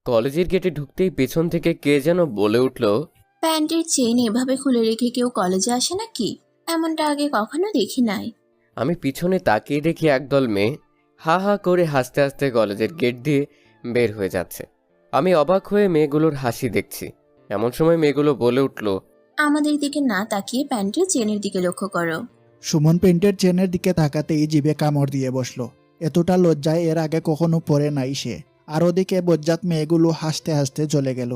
কলেজের গেটে ঢুকতেই পেছন থেকে কে যেন বলে উঠল, প্যান্টের চেইন এভাবে খুলে রেখে কেউ কলেজে আসে নাকি? এমনটা আগে কখনো দেখি নাই। আমি পিছনে তাকিয়ে দেখি একদল মেয়ে হা হা করে হাসতে হাসতে কলেজের গেট দিয়ে বের হয়ে যাচ্ছে। আমি অবাক হয়ে মেয়েগুলোর হাসি দেখছি। এমন সময় মেয়েগুলো বলে উঠল, আমাদের দিকে না তাকিয়ে প্যান্টের চেনের দিকে লক্ষ্য করো। সুমন পেন্টের চেনের দিকে তাকাতেই জিভে কামড় দিয়ে বসলো। এতটা লজ্জায় এর আগে কখনো পড়ে নাই সে। আর ওদিকে বজ্জাত মেয়েগুলো হাসতে হাসতে চলে গেল।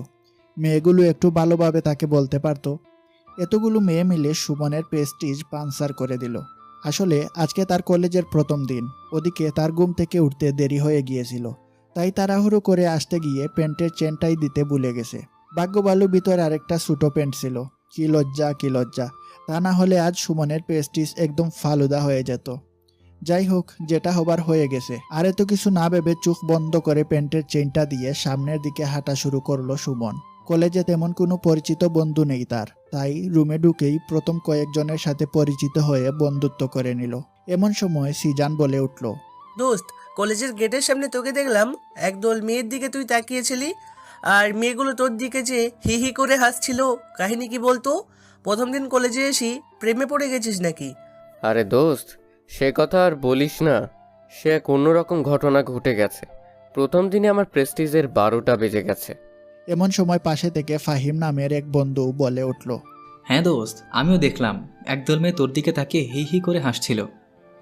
মেয়েগুলো একটু ভালোভাবে তাকে বলতে পারতো। এতগুলো মেয়ে মিলে সুমনের প্রেস্টিজ পাঞ্চার করে দিল। আসলে আজকে তার কলেজের প্রথম দিন। ওদিকে তার ঘুম থেকে উঠতে দেরি হয়ে গিয়েছিল, তাই তাড়াহুড়ো করে আসতে গিয়ে প্যান্টের চেনটাই দিতে ভুলে গেছে। ভাগ্য ভালো ভিতরে আরেকটা ছোটো প্যান্ট ছিল। কি লজ্জা কি লজ্জা! তা না হলে আজ সুমনের প্রেস্টিজ একদম ফালুদা হয়ে যেত। যাই হোক, যেটা হবার হয়ে গেছে। আর এত কিছু না ভেবে চোখ বন্ধ করে প্যান্টের চেইনটা দিয়ে সামনের দিকে হাঁটা শুরু করলো সুমন। কলেজে তেমন কোনো পরিচিত বন্ধু নেই তার, তাই রুমে ঢুকেই প্রথম কয়েকজনের সাথে পরিচিত হয়ে বন্ধুত্ব করে নিল। এমন সময় সিজান বলে উঠল, দোস্ত, কলেজের গেটের সামনে তোকে দেখলাম। একদল মেয়ের দিকে তুই তাকিয়েছিলি, আর মেয়েগুলো তোর দিকে যে হি হি করে হাসছিল। কাহিনী কি বলতো? প্রথম দিন কলেজে এসি প্রেমে পড়ে গেছিস নাকি? আরে দোস্ত, সে কথা আর বলিস না। সে এক অন্যরকম ঘটনা ঘটে গেছে। প্রথম দিনে আমার প্রেস্টিজের 12টা বেজে গেছে। এমন সময় পাশে থেকে ফাহিম নামের এক বন্ধু বলে উঠল, হ্যাঁ দোস্ত, আমিও দেখলাম একদল মেয়ে তোর দিকে তাকিয়ে হি হি করে হাসছিল।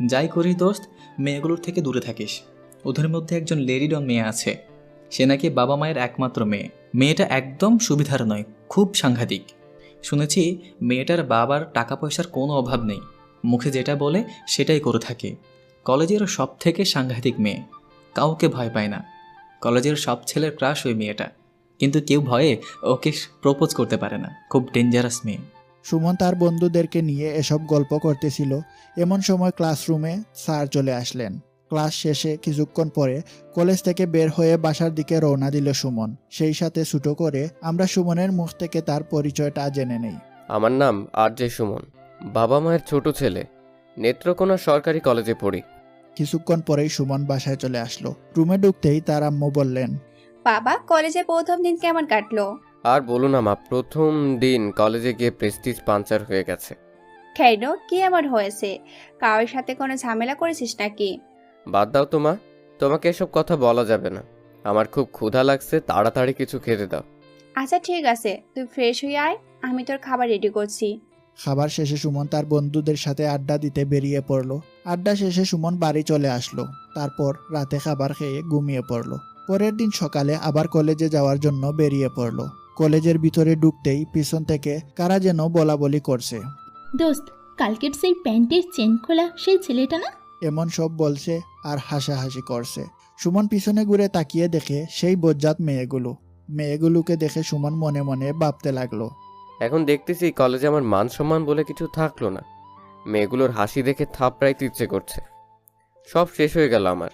যাই করিস দোস্ত, মেয়েগুলোর থেকে দূরে থাকিস। ওদের মধ্যে একজন লেডি ডন মেয়ে আছে। সে নাকি বাবা মায়ের একমাত্র মেয়ে। মেয়েটা একদম সুবিধার নয়, খুব সাংঘাতিক। শুনেছি মেয়েটার বাবার টাকা পয়সার কোনো অভাব নেই, মুখে যেটা বলে সেটাই করে থাকে। কলেজের সব থেকে সাংঘাতিক মেয়ে, কাউকে ভয় পায় না। কলেজের সব ছেলের ক্রাশ ওই মেয়েটা, কিন্তু কেউ ভয়ে ওকে প্রপোজ করতে পারে না। খুব ডেঞ্জারাস মেয়ে। সুমন তার বন্ধুদেরকে নিয়ে এসব গল্প করতেছিল। এমন সময় ক্লাসরুমে স্যার চলে আসলেন। ক্লাস শেষে কিছুক্ষণ পরে কলেজ থেকে বের হয়ে বাসার দিকে রওনা দিল সুমন। সেই সাথে ছুটো করে আমরা সুমনের মুখ থেকে তার পরিচয়টা জেনে নেই। আমার নাম আর.জে. সুমন। বাবা মায়ের ছোট ছেলে। নেত্রকোনা সরকারি কলেজে পড়ি। কিছুক্ষণ পরেই সুমন বাসায় চলে আসলো। রুমে ঢুকতেই তার আম্মু বললেন, বাবা, কলেজে প্রথম দিন কেমন কাটলো? আর বলো না মা, প্রথম দিন কলেজে গিয়ে প্রেস্টিজ পাঞ্চার হয়ে গেছে। কেন, কি এমন হয়েছে? কারোর সাথে কোনো ঝামেলা করেছিস নাকি? বাদ দাও তো মা, তোমাকে এসব কথা বলা যাবে না। আমার খুব ক্ষুধা লাগছে, তাড়াতাড়ি কিছু খেতে দাও। আচ্ছা ঠিক আছে, তুই ফ্রেশ হয়ে আয়, আমি তোর খাবার রেডি করছি। খাবার শেষে সুমন তার বন্ধুদের সাথে আড্ডা দিতে বেরিয়ে পড়লো। আড্ডা শেষে সুমন বাড়ি চলে আসলো। তারপর রাতে খাবার খেয়ে ঘুমিয়ে পড়লো। পরের দিন সকালে আবার কলেজে যাওয়ার জন্য বেরিয়ে পড়লো। কলেজের ভিতরে ঢুকতেই পিছন থেকে কারা যেন বলাবলি করছে, দোস্ত, কালকের সেই প্যান্টের চেন খোলা সেই ছেলেটা না? এমন সব বলছে আর হাসাহাসি করছে। সুমন পিছনে ঘুরে তাকিয়ে দেখে সেই বজ্জাত মেয়েগুলোকে দেখে সুমন মনে মনে ভাবতে লাগলো, এখন দেখতেছি কলেজে আমার মান সম্মান বলে কিছু থাকলো না। মেয়েগুলোর হাসি দেখে থাপড়াইতে ইচ্ছে করছে। সব শেষ হয়ে গেল আমার।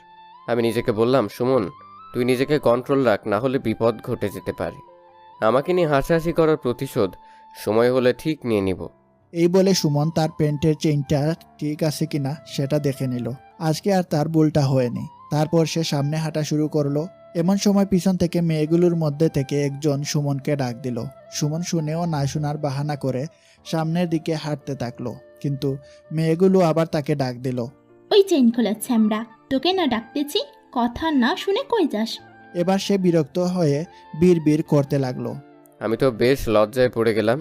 আমি নিজেকে বললাম, সুমন তুই নিজেকে কন্ট্রোল রাখ, না হলে বিপদ ঘটে যেতে পারে। আমাকে নিয়ে হাসাহাসি করার প্রতিশোধ সময় হলে ঠিক নিয়ে নিব। এই বলে সুমন তার প্যান্টের চেইনটা ঠিক আছে কিনা সেটা দেখে নিল। আজকে আর তার ভুলটা হয়নি। তারপর সে সামনে হাঁটা শুরু করলো। এমন সময় পিছন থেকে মেয়েগুলোর মধ্যে থেকে একজন সুমনকে ডাক দিল। সুমন শুনেও না শোনার বাহানা করে সামনের দিকে হাঁটতে থাকলো, কিন্তু মেয়েগুলো আবার তাকে ডাক দিল। ওই চেন খোলা ছ্যামড়া, তোকে না ডাকতেছি, কথা না শুনে কই যাস? এবার সে বিরক্ত হয়ে বিড়বিড় করতে লাগলো, আমি তো বেশ লজ্জায় পড়ে গেলাম।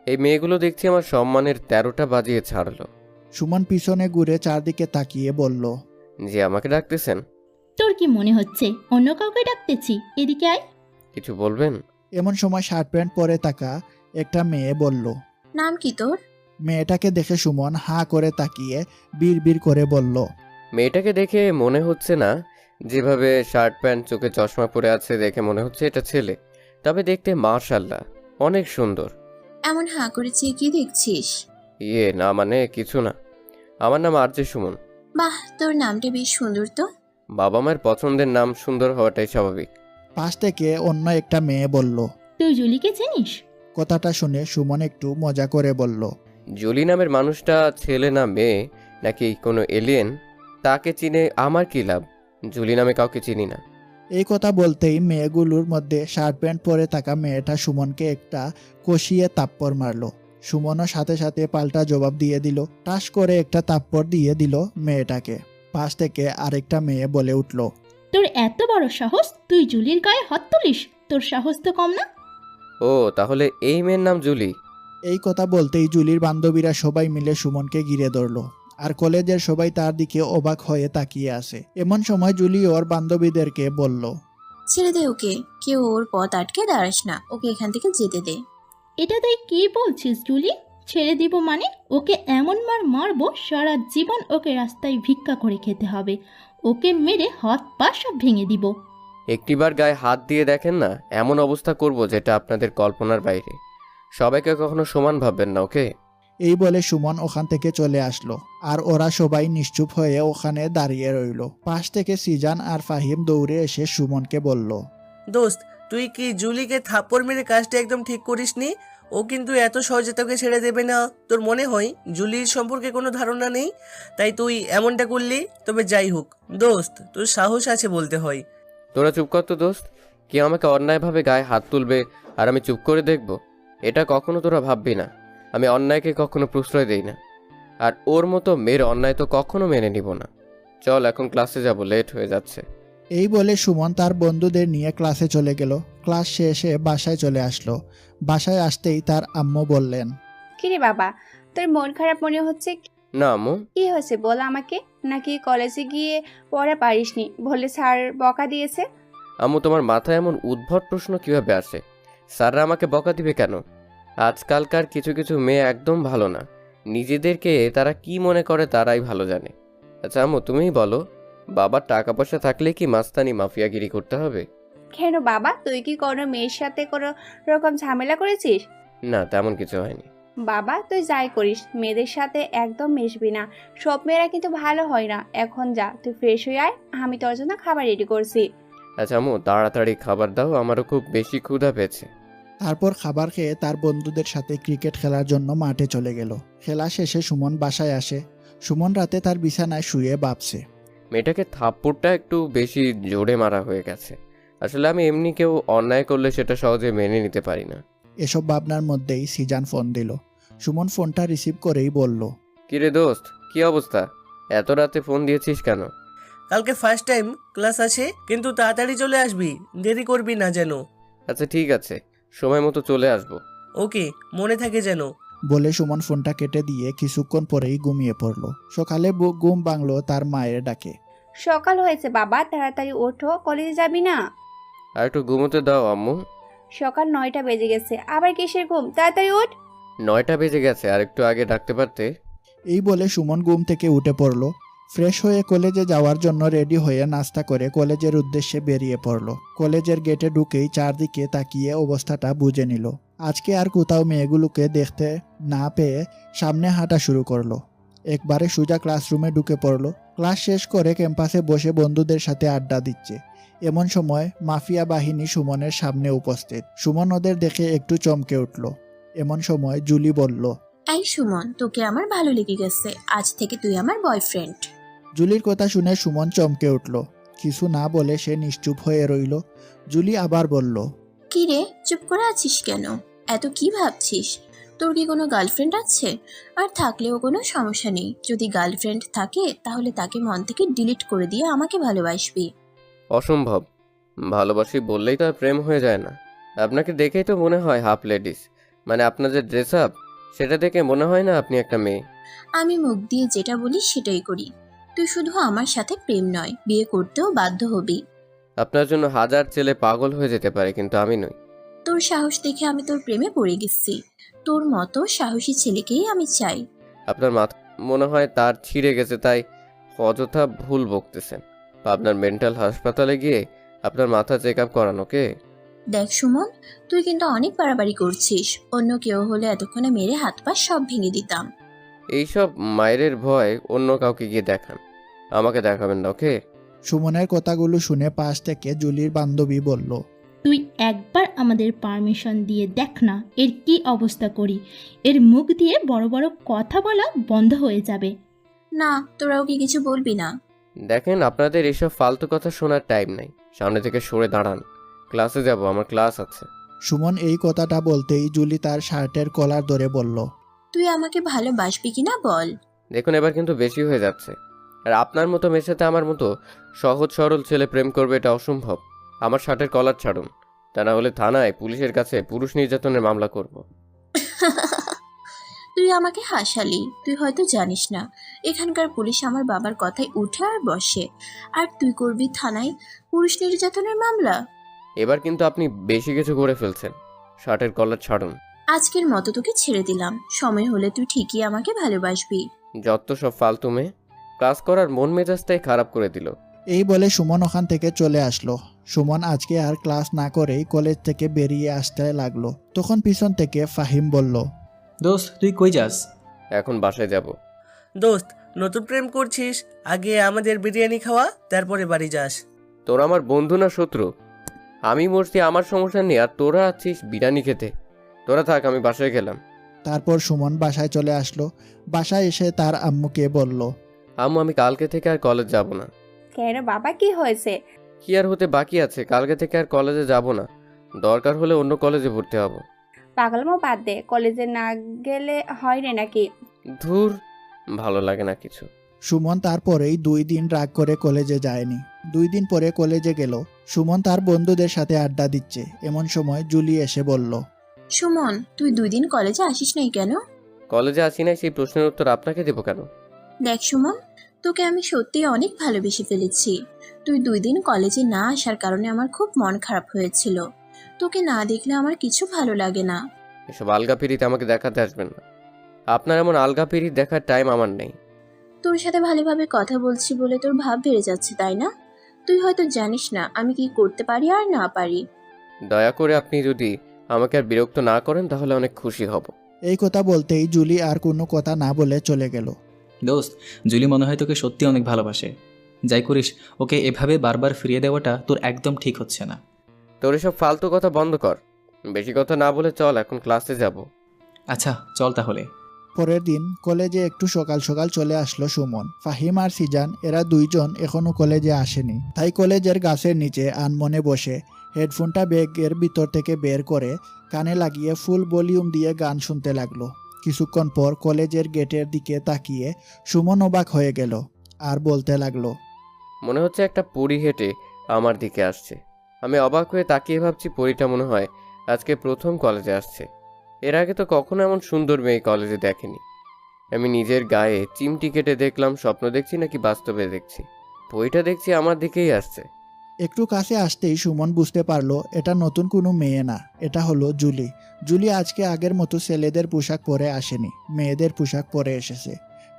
এই মেয়েগুলো দেখছি আমার সম্মানের 13টা বাজিয়ে ছাড়লো। সুমন পিছনে ঘুরে চারদিকে তাকিয়ে বলল, যে আমাকে ডাকতেছেন? তোর কি মনে হচ্ছে অন্য কাউকে ডাকতেছি? এদিকে আয়। কিছু বলবেন? এমন সময় শার্ট প্যান্ট পরে থাকা একটা মেয়ে বলল। নাম কি তোর? মেয়েটাকে দেখে সুমন হাঁ করে তাকিয়ে বিড়বিড় করে বলল, মেয়েটাকে দেখে মনে হচ্ছে না। যেভাবে শার্ট প্যান্ট, চোখে চশমা পরে আছে দেখে মনে হচ্ছে এটা ছেলে। তবে দেখতে মাশাআল্লাহ অনেক সুন্দর। এমন হাঁ করে চেয়ে কি দেখছিস? না মানে কিছু না। আমার নাম আর.জে. সুমন। বাহ, তোর নামটা বেশ সুন্দর তো। বাবা মায়ের পছন্দের নাম সুন্দর হওয়াটাই স্বাভাবিক। পাশ থেকে অন্য একটা মেয়ে বলল। তুই জুলিকে চিনিস? কথাটা শুনে সুমন একটু মজা করে বলল, জুলি নামের মানুষটা ছেলে না মেয়ে নাকি কোনো এলিয়েন, তাকে চিনে আমার কি লাভ? জুলি নামে কাউকে চিনি না। এই কথা বলতেই মেয়েগুলোর মধ্যে শার্ট প্যান্ট পরে থাকা মেয়েটা সুমনকে একটা কষিয়ে তাপ্পড় মারলো। সুমনও সাথে সাথে পাল্টা জবাব দিয়ে দিল। টাস করে একটা তাপ্পড় দিয়ে দিল মেয়েটাকে। পাশ থেকে আরেকটা মেয়ে বলে উঠল, তোর এত বড় সাহস, তুই জুলির গায়ে হাত তুলিস? তোর সাহস তো কম না। ও তাহলে এই মেয়ের নাম জুলি? এই কথা বলতেই জুলির বান্ধবীরা সবাই মিলে সুমনকে ঘিরে ধরল। আর কলেজের সবাই তার দিকে অবাক হয়ে তাকিয়ে আছে। এমন সময় জুলি ওর বান্ধবীদেরকে বলল, ছেড়ে দে ওকে, কেউ ওর পথ আটকে দাঁড়াস না, ওকে এখান থেকে যেতে দে। এটা তুই কি বলছিস জুলি? ছেড়ে দিব মানে? ওকে এমন মার মারবো সারা জীবন ওকে রাস্তায় ভিক্ষা করে খেতে হবে। ওকে মেরে হাত পা সব ভেঙে দিব। একটিবার গায়ে হাত দিয়ে দেখেন না, এমন অবস্থা করব যেটা আপনাদের কল্পনার বাইরে। সবাইকে কখনো সমান ভাববেন না, ওকে? এই বলে সুমন ওখান থেকে চলে আসলো। আর ওরা সবাই নিশ্চুপ হয়ে ওখানে দাঁড়িয়ে রইল। পাশ থেকে সিজান আর ফাহিম দৌড়ে এসে সুমনকে বলল, দোস্ত, তুই কি জুলিকে থাপ্পড় মেরে কাজটা একদম ঠিক করিসনি? ও কিন্তু এত সহজে তোকে ছেড়ে দেবে না। তোর মনে হয় জুলির সম্পর্কে কোনো ধারণা নেই, তাই তুই এমনটা করলি? তবে যাই হোক দোস্ত, তোর সাহস আছে বলতে হয়। তোরা চুপ কর তো দোস্ত। কেউ আমাকে অন্যায়ভাবে গায়ে হাত তুলবে আর আমি চুপ করে দেখব? এটা কখনো তোরা ভাববি না। আমি অন্যায়কে কখনো প্রশ্রয় দেই না। আর ওর মতো মেয়ের অন্যায় তো কখনো মেনে নিব না। চল এখন ক্লাসে যাব, লেট হয়ে যাচ্ছে। এই বলে সুমন তার বন্ধুদের নিয়ে ক্লাসে চলে গেল। ক্লাস শেষে বাসায় চলে আসলো। বাসায় আসতেই তার আম্মু বললেন, কিরে বাবা, তোর মন খারাপ মনে হচ্ছে? না আম্মু। কি হয়েছে বল আমাকে। নাকি কলেজে গিয়ে পড়া পারিসনি বলে স্যার বকা দিয়েছে? আম্মু, তোমার মাথায় এমন উদ্ভট প্রশ্ন কিভাবে আসে? স্যাররা আমাকে বকা দিবে কেন? আজকালকার কিছু কিছু মেয়ে একদম ভালো না। নিজেদেরকে তারা কি মনে করে তারাই ভালো জানে। আচ্ছা আম্মু, তুমিই বলো, বাবার টাকা পয়সা থাকলে কি মাস্তানি মাফিয়াগিরি করতে হবে? কেন বাবা, তুই কি কোনো মেয়ের সাথে কোনো রকম ঝামেলা করেছিস? না, তেমন কিছু হয়নি। বাবা তুই যাই করিস, মেয়েদের সাথে একদম মিশবি না। সব মেয়েরা কিন্তু ভালো হয় না। এখন যা, তুই ফ্রেশ হয়ে আয়, আমি তোর জন্য খাবার রেডি করছি। আচ্ছা আম্মু, তাড়াতাড়ি খাবার দাও, আমারও খুব বেশি ক্ষুধা পেয়েছে। তারপর খাবার খেয়ে তার বন্ধুদের সাথে ক্রিকেট খেলার জন্য মাঠে চলে গেল। খেলা শেষে সুমন বাসায় আসে। সুমন রাতে তার বিছানায় শুয়ে ভাবছে, মেয়েটাকে থাপ্পড়টা একটু বেশি জোরে মারা হয়ে গেছে। আসলে আমি এমনি কেউ অন্যায় করলে সেটা সহজে মেনে নিতে পারি না। এসব ভাবনার মধ্যেই সিজান ফোন দিল। সুমন ফোনটা রিসিভ করেই বলল, কিরে দোস্ত, কি অবস্থা? এত রাতে ফোন দিয়েছিস কেন? কালকে ফার্স্ট টাইম ক্লাস আছে, কিন্তু তাড়াতাড়ি চলে আসবি, দেরি করবি না যেন। আচ্ছা ঠিক আছে, সময় মতো চলে আসবো। ওকে, মনে থাকে যেন। বলে সুমন ফোনটা কেটে দিয়ে কিছুক্ষণ পরেই ঘুমিয়ে পড়ল। সকালে ঘুম ভাঙল তার মায়ের ডাকে। সকাল হয়েছে বাবা, তাড়াতাড়ি ওঠো, কলেজে যাবি না? আর একটু ঘুমোতে দাও আম্মু। সকাল 9টা বেজে গেছে, আবার কিসের ঘুম? তাড়াতাড়ি ওঠ। 9টা বেজে গেছে, আর একটু আগে ডাকতে পারতে। এই বলে সুমন ঘুম থেকে উঠে পড়ল। ফ্রেশ হয়ে কলেজে যাওয়ার জন্য রেডি হয়ে নাস্তা করে কলেজের উদ্দেশ্যে বেরিয়ে পড়ল। কলেজের গেটে ঢুকেই চারদিকে তাকিয়ে অবস্থাটা বুঝে নিল। আজকে আর কোথাও মেয়েগুলোকে দেখতে না পেয়ে সামনে হাঁটা শুরু করলো। একবারে সোজা ক্লাসরুমে ঢুকে পড়ল। ক্লাস শেষ করে ক্যাম্পাসে বসে বন্ধুদের সাথে আড্ডা দিচ্ছে। এমন সময় মাফিয়া বাহিনী সুমনের সামনে উপস্থিত। সুমন ওদের দেখে একটু চমকে উঠল। এমন সময় জুলি বলল, এই সুমন, তোকে আমার ভালো লেগে গেছে, আজ থেকে তুই আমার বয়ফ্রেন্ড। জুলির কথা শুনে সুমন চমকে উঠল। কিছু না বলে সে নিশ্চুপ হয়ে রইল। জুলি আবার বলল, কি রে, চুপ করে আছিস কেন? এত কি ভাবছিস? তোর কি কোনো গার্লফ্রেন্ড আছে? আর থাকলেও কোনো সমস্যা নেই। যদি গার্লফ্রেন্ড থাকে তাহলে তাকে মন থেকে ডিলিট করে দিয়ে আমাকে ভালোবাসবি। অসম্ভব। ভালোবাসি বললেই তো আর প্রেম হয়ে যায় না। আপনাকে দেখেই তো মনে হয় হাফ লেডিস, মানে আপনার যে ড্রেস আপ, সেটা দেখে মনে হয় না আপনি একটা মেয়ে। আমি মুখ দিয়ে যেটা বলি সেটাই করি। তুই শুধু আমার সাথে প্রেম নয়, বিয়ে করতেও বাধ্য হবি। আপনার জন্য হাজার ছেলে পাগল হয়ে যেতে পারে, কিন্তু আমি নই। তোর সাহস দেখে আমি তোর প্রেমে পড়ে গেছি। তোর মতো সাহসী ছেলেকেই আমি চাই। আপনার মাথা মনে হয় তার ছিঁড়ে গেছে, তাই অযথা ভুল বকতেছেন। আপনার মেন্টাল হাসপাতালে গিয়ে আপনার মাথা চেক আপ করানোকে। দেখ সুমন, তুই কিন্তু অনেক বাড়াবাড়ি করছিস। অন্য কেউ হলে এতক্ষণে মেরে হাত পা সব ভেঙে দিতাম। এইসব মায়ের ভয় অন্য কাউকে গিয়ে দেখান, আমাকে দেখাবেন না, ওকে? সুমনের কথাগুলো শুনে পাশ থেকে জুলির বান্ধবী বলল, তুই একবার আমাদের পারমিশন দিয়ে দেখ না এর কি অবস্থা করি। এর মুখ দিয়ে বড় বড় কথা বলা বন্ধ হয়ে যাবে। না, তোরাও কি কিছু বলবি না? দেখেন, আপনাদের এসব ফালতু কথা শোনার টাইম নাই। সামনে থেকে সরে দাঁড়ান, ক্লাসে যাব, আমার ক্লাস আছে। সুমন এই কথাটা বলতেই জুলি তার শার্টের কলার ধরে বলল, তুই আমাকে ভালোবাসবি কিনা বল। দেখুন এবার কিন্তু বেশি হয়ে যাচ্ছে। আর আপনার মতো মেয়ের সাথে আমার মতো সহজ সরল ছেলে প্রেম করবে এটা অসম্ভব। আমার শার্টের কলার ছাড়ুন, তা না হলে থানায় পুলিশের কাছে পুরুষ নির্যাতনের মামলা করব। তুই আমাকে হাসালি। তুই হয়তো জানিস না, এখানকার পুলিশ আমার বাবার কথায় উঠে আর বসে, আর তুই করবি থানায় পুরুষ নির্যাতনের মামলা। এবার কিন্তু আপনি বেশি কিছু করে ফেলছেন। শার্টের কলার ছাড়ুন। আজকের মতো তোকে ছেড়ে দিলাম, সময় হলে তুই ঠিকই আমাকে ভালোবাসবি। যত সব ফালতু মেয়ে, ক্লাস করার মন মেজাজটাই খারাপ করে দিল। এই বলে সুমন ওখান থেকে চলে আসলো। সুমন আজকে আর ক্লাস না করেই কলেজ থেকে বেরিয়ে আসতে লাগলো। তখন পিছন থেকে ফাহিম বলল, দোস্ত তুই কই যাস? এখন বাসায় যাব। দোস্ত, নতুন প্রেম করছিস, আগে আমাদের বিরিয়ানি খাওয়া, তারপরে বাড়ি যাস। তোরা আমার বন্ধু না শত্রু? আমি মরছি, আমার সমস্যা নেই, আর তোরা আছিস বিরিয়ানি খেতে। তোরা থাক, আমি বাসায় গেলাম। তারপর সুমন বাসায় চলে আসলো। বাসায় এসে তার আম্মুকে বলল, আম্মু আমি কালকে থেকে আর কলেজ যাব না। কেন বাবা, কি হয়েছে? কি আর হতে বাকি আছে, কালকে থেকে আর কলেজে যাব না। দরকার হলে অন্য কলেজে ভর্তি হব। পাগলামো বাদ দে, কলেজে না গেলে হয় রে নাকি? ধুর, ভালো লাগে না কিছু। সুমন তারপরেই 2 দিন রাগ করে কলেজে যায়নি। 2 দিন পরে কলেজে গেল। সুমন তার বন্ধুদের সাথে আড্ডা দিচ্ছে, এমন সময় জুলি এসে বলল, সুমন, তুই 2 দিন কলেজে আসিস নাই কেন? কলেজে আসি নাই সেই প্রশ্নের উত্তর আপনাকে দেবো কেন? দেখ সুমন, তোকে আমি সত্যি অনেক ভালোবেসে ফেলেছি। তুই 2 দিন কলেজে না আসার কারণে আমার খুব মন খারাপ হয়েছিল। তোকে না দেখলে আমার কিছু ভালো লাগে না। এসব আলগা পিরিত আমাকে দেখাতে আসবেন না। আপনার এমন আলগা পিরিত দেখার টাইম আমার নেই। তোর সাথে ভালোভাবে কথা বলছি বলে তোর ভাব বেড়ে যাচ্ছে, তাই না? তুই হয়তো জানিস না আমি কি করতে পারি আর না পারি। দয়া করে আপনি যদি আমাকে আর বিরক্ত না করেন তাহলে অনেক খুশি হব। এই কথা বলতেই জুলি আর কোনো কথা না বলে চলে গেল। দোস্ত, জুলি মনে হয় তোকে সত্যি অনেক ভালোবাসে। যাই করিস, ওকে এভাবে বারবার ফিরিয়ে দেওয়াটা তোর একদম ঠিক হচ্ছে না। তোর এসব ফালতু কথা বন্ধ কর। বেশি কথা না বলে চল, এখন ক্লাসে যাব। আচ্ছা চল তাহলে। পরের দিন কলেজে একটু সকাল সকাল চলে আসলো সুমন। ফাহিম আর সিজান এরা 2 জন এখনো কলেজে আসেনি। তাই কলেজের গাছের নিচে আনমনে বসে হেডফোনটা ব্যাগের ভিতর থেকে বের করে কানে লাগিয়ে ফুল ভলিউম দিয়ে গান শুনতে লাগলো। কিছুক্ষণ পর কলেজের গেটের দিকে তাকিয়ে সুমন অবাক হয়ে গেল আর বলতে লাগলো, মনে হচ্ছে একটা পরী হেঁটে আমার দিকে আসছে। আমি অবাক হয়ে তাকিয়ে ভাবছি পরীটা মনে হয় আজকে প্রথম কলেজে আসছে। এর আগে তো কখনো এমন সুন্দর মেয়ে কলেজে দেখেনি। আমি নিজের গায়ে চিমটি কেটে দেখলাম স্বপ্ন দেখছি নাকি বাস্তবে দেখছি। পরীটা দেখছি আমার দিকেই আসছে। একটু কাছে আসতেই সুমন বুঝতে পারলো এটা নতুন কোনো মেয়ে না, এটা হলো জুলি। জুলি আজকে আগের মতো ছেলেদের পোশাক পরে আসেনি, মেয়েদের পোশাক পরে এসেছে,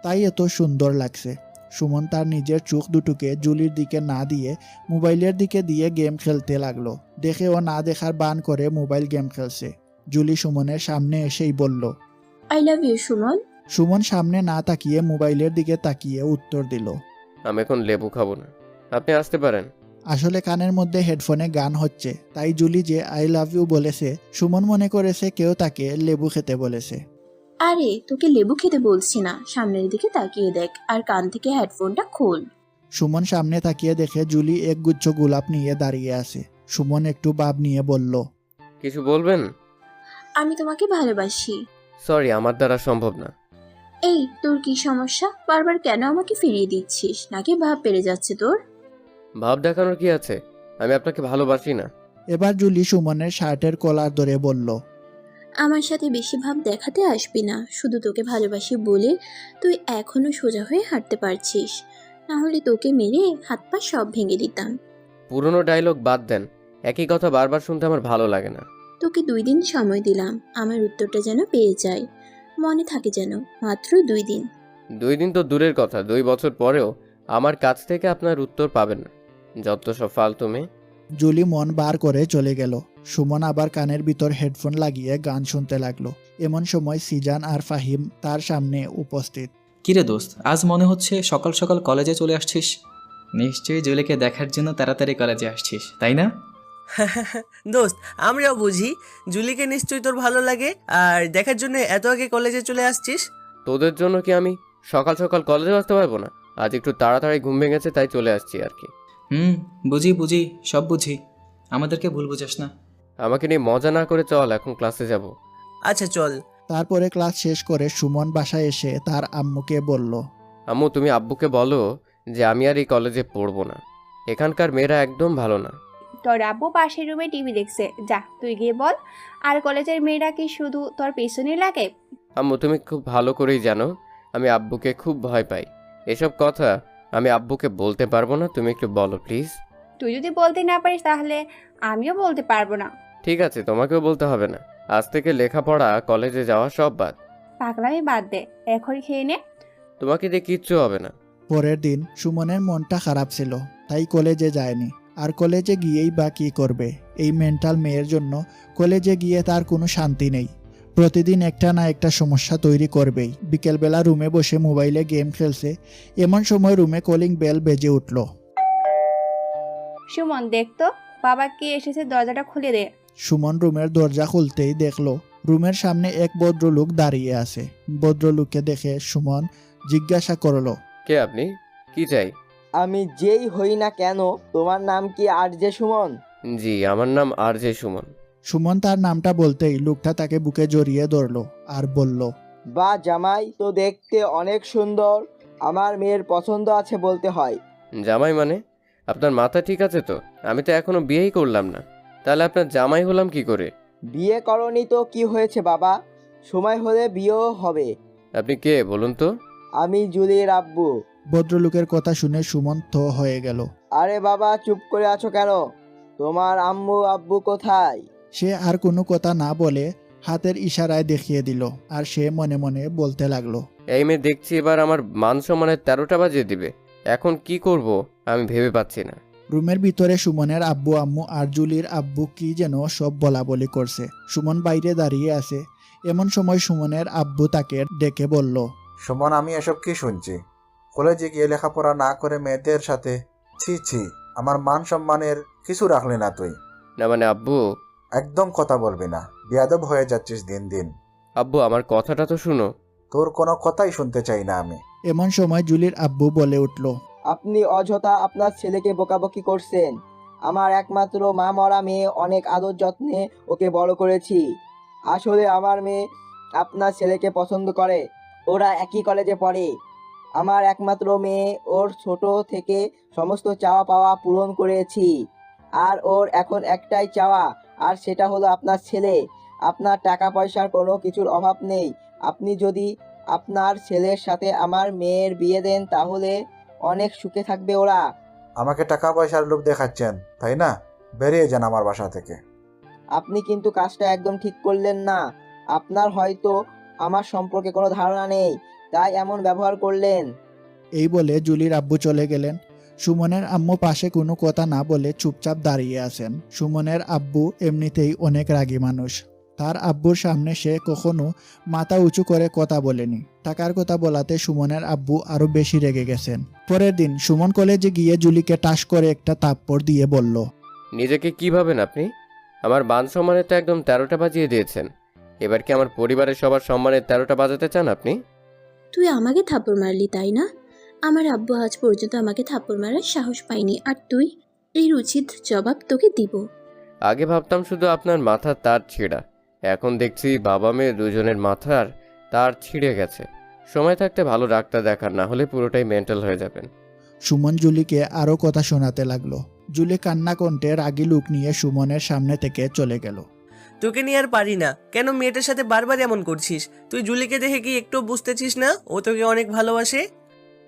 তাই এত সুন্দর লাগছে। সুমন তার নিজের চোখ দুটোকে জুলির দিকে না দিয়ে মোবাইলের দিকে দিয়ে গেম খেলতে লাগলো। দেখে ও না দেখার বান করে মোবাইল গেম খেলছে। জুলি সুমনের সামনে এসেই বলল, I love you Suman. Suman সামনে না তাকিয়ে মোবাইলের দিকে তাকিয়ে উত্তর দিল, আমি এখন লেবু খাবো না, আপনি আসতে পারেন। আসলে কানের মধ্যে হেডফোনে গান হচ্ছে, তাই জুলি যে আই লাভ ইউ বলেছে সুমন মনে করেছে কেউ তাকে লেবু খেতে বলেছে। আরে তোকে লেবু খেতে বলছি না, সামনের দিকে তাকিয়ে দেখ আর কান থেকে হেডফোনটা খোল। সুমন সামনে তাকিয়ে দেখে জুলি একগুচ্ছ গোলাপ নিয়ে দাঁড়িয়ে আছে। সুমন একটু ভাব নিয়ে বলল, কিছু বলবেন? আমি তোমাকে ভালোবাসি। সরি, আমার দ্বারা সম্ভব না। এই তোর কি সমস্যা? বারবার কেন আমাকে ফিরিয়ে দিচ্ছিস? নাকি ভাব বেড়ে যাচ্ছে তোর? ভাব দেখানোর কি আছে? আমি আপনাকে ভালোবাসি না। এবার জুলি সুমনের শার্টের কলার ধরে বলল, আমার সাথে বেশি ভাব দেখাতে আসবি না। শুধু তোকে ভালোবাসি বলে তুই এখনো সোজা হয়ে হাঁটতে পারছিস, না হলে তোকে মেরে হাত পা সব ভেঙে দিতাম। পুরনো ডায়লগ বাদ দেন, একই কথা বারবার শুনতে আমার ভালো লাগে না। তোকে 2 দিন সময় দিলাম, আমার উত্তরটা যেন পেয়ে যায়, মনে থাকে যেন। মাত্র 2 দিন। 2 দিন তো দূরের কথা, 2 বছর পরেও আমার কাছ থেকে আপনার উত্তর পাবেন না। যত সব ফালতু মেয়ে। জুলি মন বার করে চলে গেল। সুমন আবার কানের ভিতর হেডফোন লাগিয়ে গান শুনতে লাগলো। এমন সময় সিজান আর ফাহিম তার সামনে উপস্থিত। কিরে দোস্ত, আজ মনে হচ্ছে সকাল সকাল কলেজে চলে আসছিস। নিশ্চয়ই জুলিকে দেখার জন্য তাড়াতাড়ি কলেজে আসছিস, তাই না? দোস্ত, আমরাও বুঝি জুলিকে নিশ্চয়ই তোর ভালো লাগে আর দেখার জন্য এত আগে কলেজে চলে আসছিস। তোদের জন্য কি আমি সকাল সকাল কলেজে আসতে পারবো না? আজ একটু তাড়াতাড়ি ঘুম ভেঙেছে তাই চলে আসছি আর কি। বুঝি বুঝি, সব বুঝি। আমাদেরকে ভুল বুঝাস না। আমাকে নিয়ে মজা না করে চল, এখন ক্লাসে যাব। আচ্ছা চল। তারপরে ক্লাস শেষ করে সুমন বাসায় এসে তার আম্মুকে বলল, আম্মু, তুমি আব্বুকে বলো যে আমি আর এই কলেজে পড়বো না। এখানকার মেয়েরা একদম ভালো না। তোর আব্বু পাশের রুমে টিভি দেখছে, যা তুই গিয়ে বল। আর কলেজের মেয়েরা কি শুধু তোর পেছনে লাগে? আম্মু, তুমি খুব ভালো করেই জানো আমি আব্বুকে খুব ভয় পাই। এসব কথা আমি আব্বুকে বলতে পারবো না, তুমি একটু বলো প্লিজ। তুই যদি বলতে না পারিস তাহলে আমিও বলতে পারবো না। ঠিক আছে, তোমাকেও বলতে হবে না। আজ থেকে লেখাপড়া, কলেজে যাওয়া সব বাদ। পাগলামি বাদ দে, এখন খেয়ে নে। তোমাকে দিয়ে কিচ্ছু হবে না। পরের দিন সুমনের মনটা খারাপ ছিল, তাই কলেজে যায়নি। আর কলেজে গিয়েই বা কী করবে? এই মেন্টাল মেয়ের জন্য কলেজে গিয়ে তার কোনো শান্তি নেই। প্রতিদিন একটা না একটা সমস্যা তৈরি করবেই। বিকেলবেলা রুমে বসে মোবাইলে গেম খেলছে, এমন সময় রুমে কলিং বেল বেজে উঠল। সুমন, দেখতো বাবা কে এসেছে, দরজাটা খুলে দে। সুমন রুমের দরজা খুলতেই দেখলো রুমের সামনে এক ভদ্রলোক দাঁড়িয়ে আছে। ভদ্রলোককে দেখে সুমন জিজ্ঞাসা করলো, কে আপনি? কি চাই? আমি যেই হই না কেন, তোমার নাম কি আরজে সুমন? জি, আমার নাম আরজে সুমন। সুমন তার নামটা বলতেই লোকটা তাকে বুকে জড়িয়ে ধরলো আর বলল, বা জামাই তো দেখতে অনেক সুন্দর, আমার মেয়ের পছন্দ আছে বলতে হয়। জামাই মানে? আপনার মাথা ঠিক আছে তো? আমি তো এখনো বিয়েই করলাম না, তাহলে আপনার জামাই হলাম কি করে? বিয়ে করনি তো কি হয়েছে বাবা, সময় হলে বিয়েও হবে। আপনি কে বলুন তো? আমি জুলির আব্বু। ভদ্রলোকের কথা শুনে সুমন থ হয়ে গেল। আরে বাবা, চুপ করে আছো কেন? তোমার আম্মু আব্বু কোথায়? সে আর কোনো কথা না বলে হাতের ইশারায় দেখিয়ে দিল, আর সে মনে মনে বলতে লাগলো, এই মেয়ে দেখছি এবার আমার মান সম্মানের 13টা বাজিয়ে দিবে। এখন কি করব আমি ভেবে পাচ্ছি না। রুমের ভিতরে সুমনের আব্বু আম্মু আর জুলির আব্বু কি যেন সব বলা বলি করছে। সুমন বাইরে দাঁড়িয়ে আছে। এমন সময় সুমনের আব্বু তাকে ডেকে বলল, সুমন, আমি এসব কি শুনছি? কলেজে গিয়ে লেখাপড়া না করে মেয়েদের সাথে, ছি ছি, আমার মান সম্মানের কিছু রাখলি না তুই। না মানে আব্বু। একদম কথা বলবি না, বেয়াদব হয়ে যাচ্ছিস দিন দিন। আব্বু, আমার কথাটা তো শুনো। তোর কোনো কথাই শুনতে চাই না আমি। এমন সময় জুলির আব্বু বলে উঠল, আপনি অযথা আপনার ছেলেকে বকাবকি করছেন। আমার একমাত্র মা মরা মেয়ে, অনেক আদর যত্নে ওকে বড় করেছি। আসলে আমার মেয়ে আপনার ছেলেকে পছন্দ করে, ওরা একই কলেজে পড়ে। আমার একমাত্র মেয়ে, ওর ছোট থেকে সমস্ত চাওয়া পাওয়া পূরণ করেছি। আর ওর এখন একটাই চাওয়া, আর সেটা হলো আপনার ছেলে। আপনার টাকা পয়সার কোনো কিছুর অভাব নেই। আপনি যদি আপনার ছেলের সাথে আমার মেয়ের বিয়ে দেন তাহলে অনেক সুখে থাকবে ওরা। আমাকে টাকা পয়সার লোভ দেখাচ্ছেন, তাই না? বেরিয়ে যান আমার বাসা থেকে। আপনি কিন্তু কাজটা একদম ঠিক করলেন না। আপনার হয়তো আমার সম্পর্কে কোনো ধারণা নেই, তাই এমন ব্যবহার করলেন। এই বলে জুলির আব্বু চলে গেলেন। সুমনের আম্মু পাশে কোনো কথা না বলে চুপচাপ দাঁড়িয়ে আছেন। সুমনের আব্বু এমনিতেই অনেক রাগী মানুষ। তার আব্বুর সামনে সে কখনো মাথা উঁচু করে কথা বলেনি। টাকার কথা বলাতে সুমনের আব্বু আরো বেশি রেগে গেছেন। পরের দিন সুমন কলেজে গিয়ে জুলিকে টাস করে একটা থাপ্পড় দিয়ে বলল, নিজেকে কি ভাবেন আপনি? আমার মান সম্মানের তো একদম 13টা বাজিয়ে দিয়েছেন। এবার কি আমার পরিবারের সবার সম্মানের 13টা বাজাতে চান আপনি? তুই আমাকে থাপ্পড় মারলি তাই না? আমার আব্বু আজ পর্যন্ত আমাকে থাপ্পড় মারার সাহস পায়নি, আর তুই? এর উচিত জবাব তোকে দিব। আগে ভাবতাম শুধু আপনার মাথার তার ছিঁড়া, এখন দেখছি বাবা মেয়ে দুজনের মাথার তার ছিঁড়ে গেছে। সময় থাকতে ভালো ডাক্তার দেখান, না হলে পুরোটাই মেন্টাল হয়ে যাবেন। সুমন জুলিকে আরো কথা শোনাতে লাগলো। জুলি কান্না কণ্ঠে রাগী লুক নিয়ে সুমনের সামনে থেকে চলে গেল। তোকে নিয়ে আর পারি না। কেন মেয়েটার সাথে বারবার এমন করছিস? তুই জুলিকে দেখে কি একটু বুঝতেছিস না ও তোকে অনেক ভালোবাসে?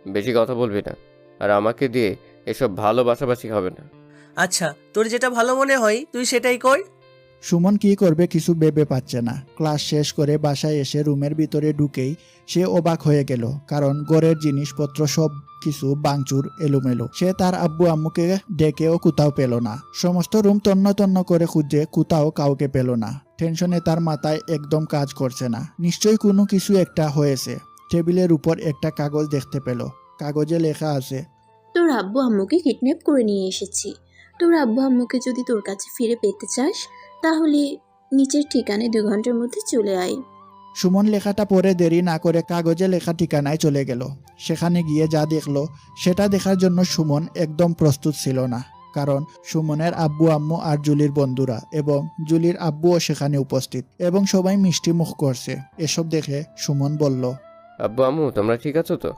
বেশি কথা বলবি না, আর আমাকে দিয়ে এসব ভালোবাসাবাসি হবে না। আচ্ছা, তোর যেটা ভালো মনে হয় তুই সেটাই কর। সুমন কি করবে কিছু ভেবে পাচ্ছে না। ক্লাস শেষ করে বাসায় এসে রুমের ভিতরে ঢুকেই সে অবাক হয়ে গেল, কারণ ঘরের জিনিসপত্র সব কিছু ভাঙচুর এলোমেলো। সে তার আব্বু আম্মুকে ডেকেও কোথাও পেল না। সমস্ত রুম তন্ন তন্ন করে খুঁজে কোথাও কাউকে পেল না। টেনশনে তার মাথায় একদম কাজ করছে না। নিশ্চয়ই কোনো কিছু একটা হয়েছে। টেবিলের উপর একটা কাগজ দেখতে পেল। কাগজে লেখা আছে, তোর আব্বু আম্মুকে কিডন্যাপ করে নিয়ে এসেছি। তোর আব্বু আম্মুকে যদি তোর কাছে ফিরে পেতে চাস তাহলে নিচের ঠিকানায় 2 ঘন্টার মধ্যে চলে আয়। সুমন লেখাটা পড়ে দেরি না করে কাগজে লেখা ঠিকানায় চলে গেল। সেখানে গিয়ে যা দেখলো সেটা দেখার জন্য সুমন একদম প্রস্তুত ছিল না, কারণ সুমনের আব্বু আম্মু আর জুলির বন্ধুরা এবং জুলির আব্বুও সেখানে উপস্থিত এবং সবাই মিষ্টি মুখ করছে। এসব দেখে সুমন বলল, আব্বু আম্মু তোমরা ঠিক আছো তো?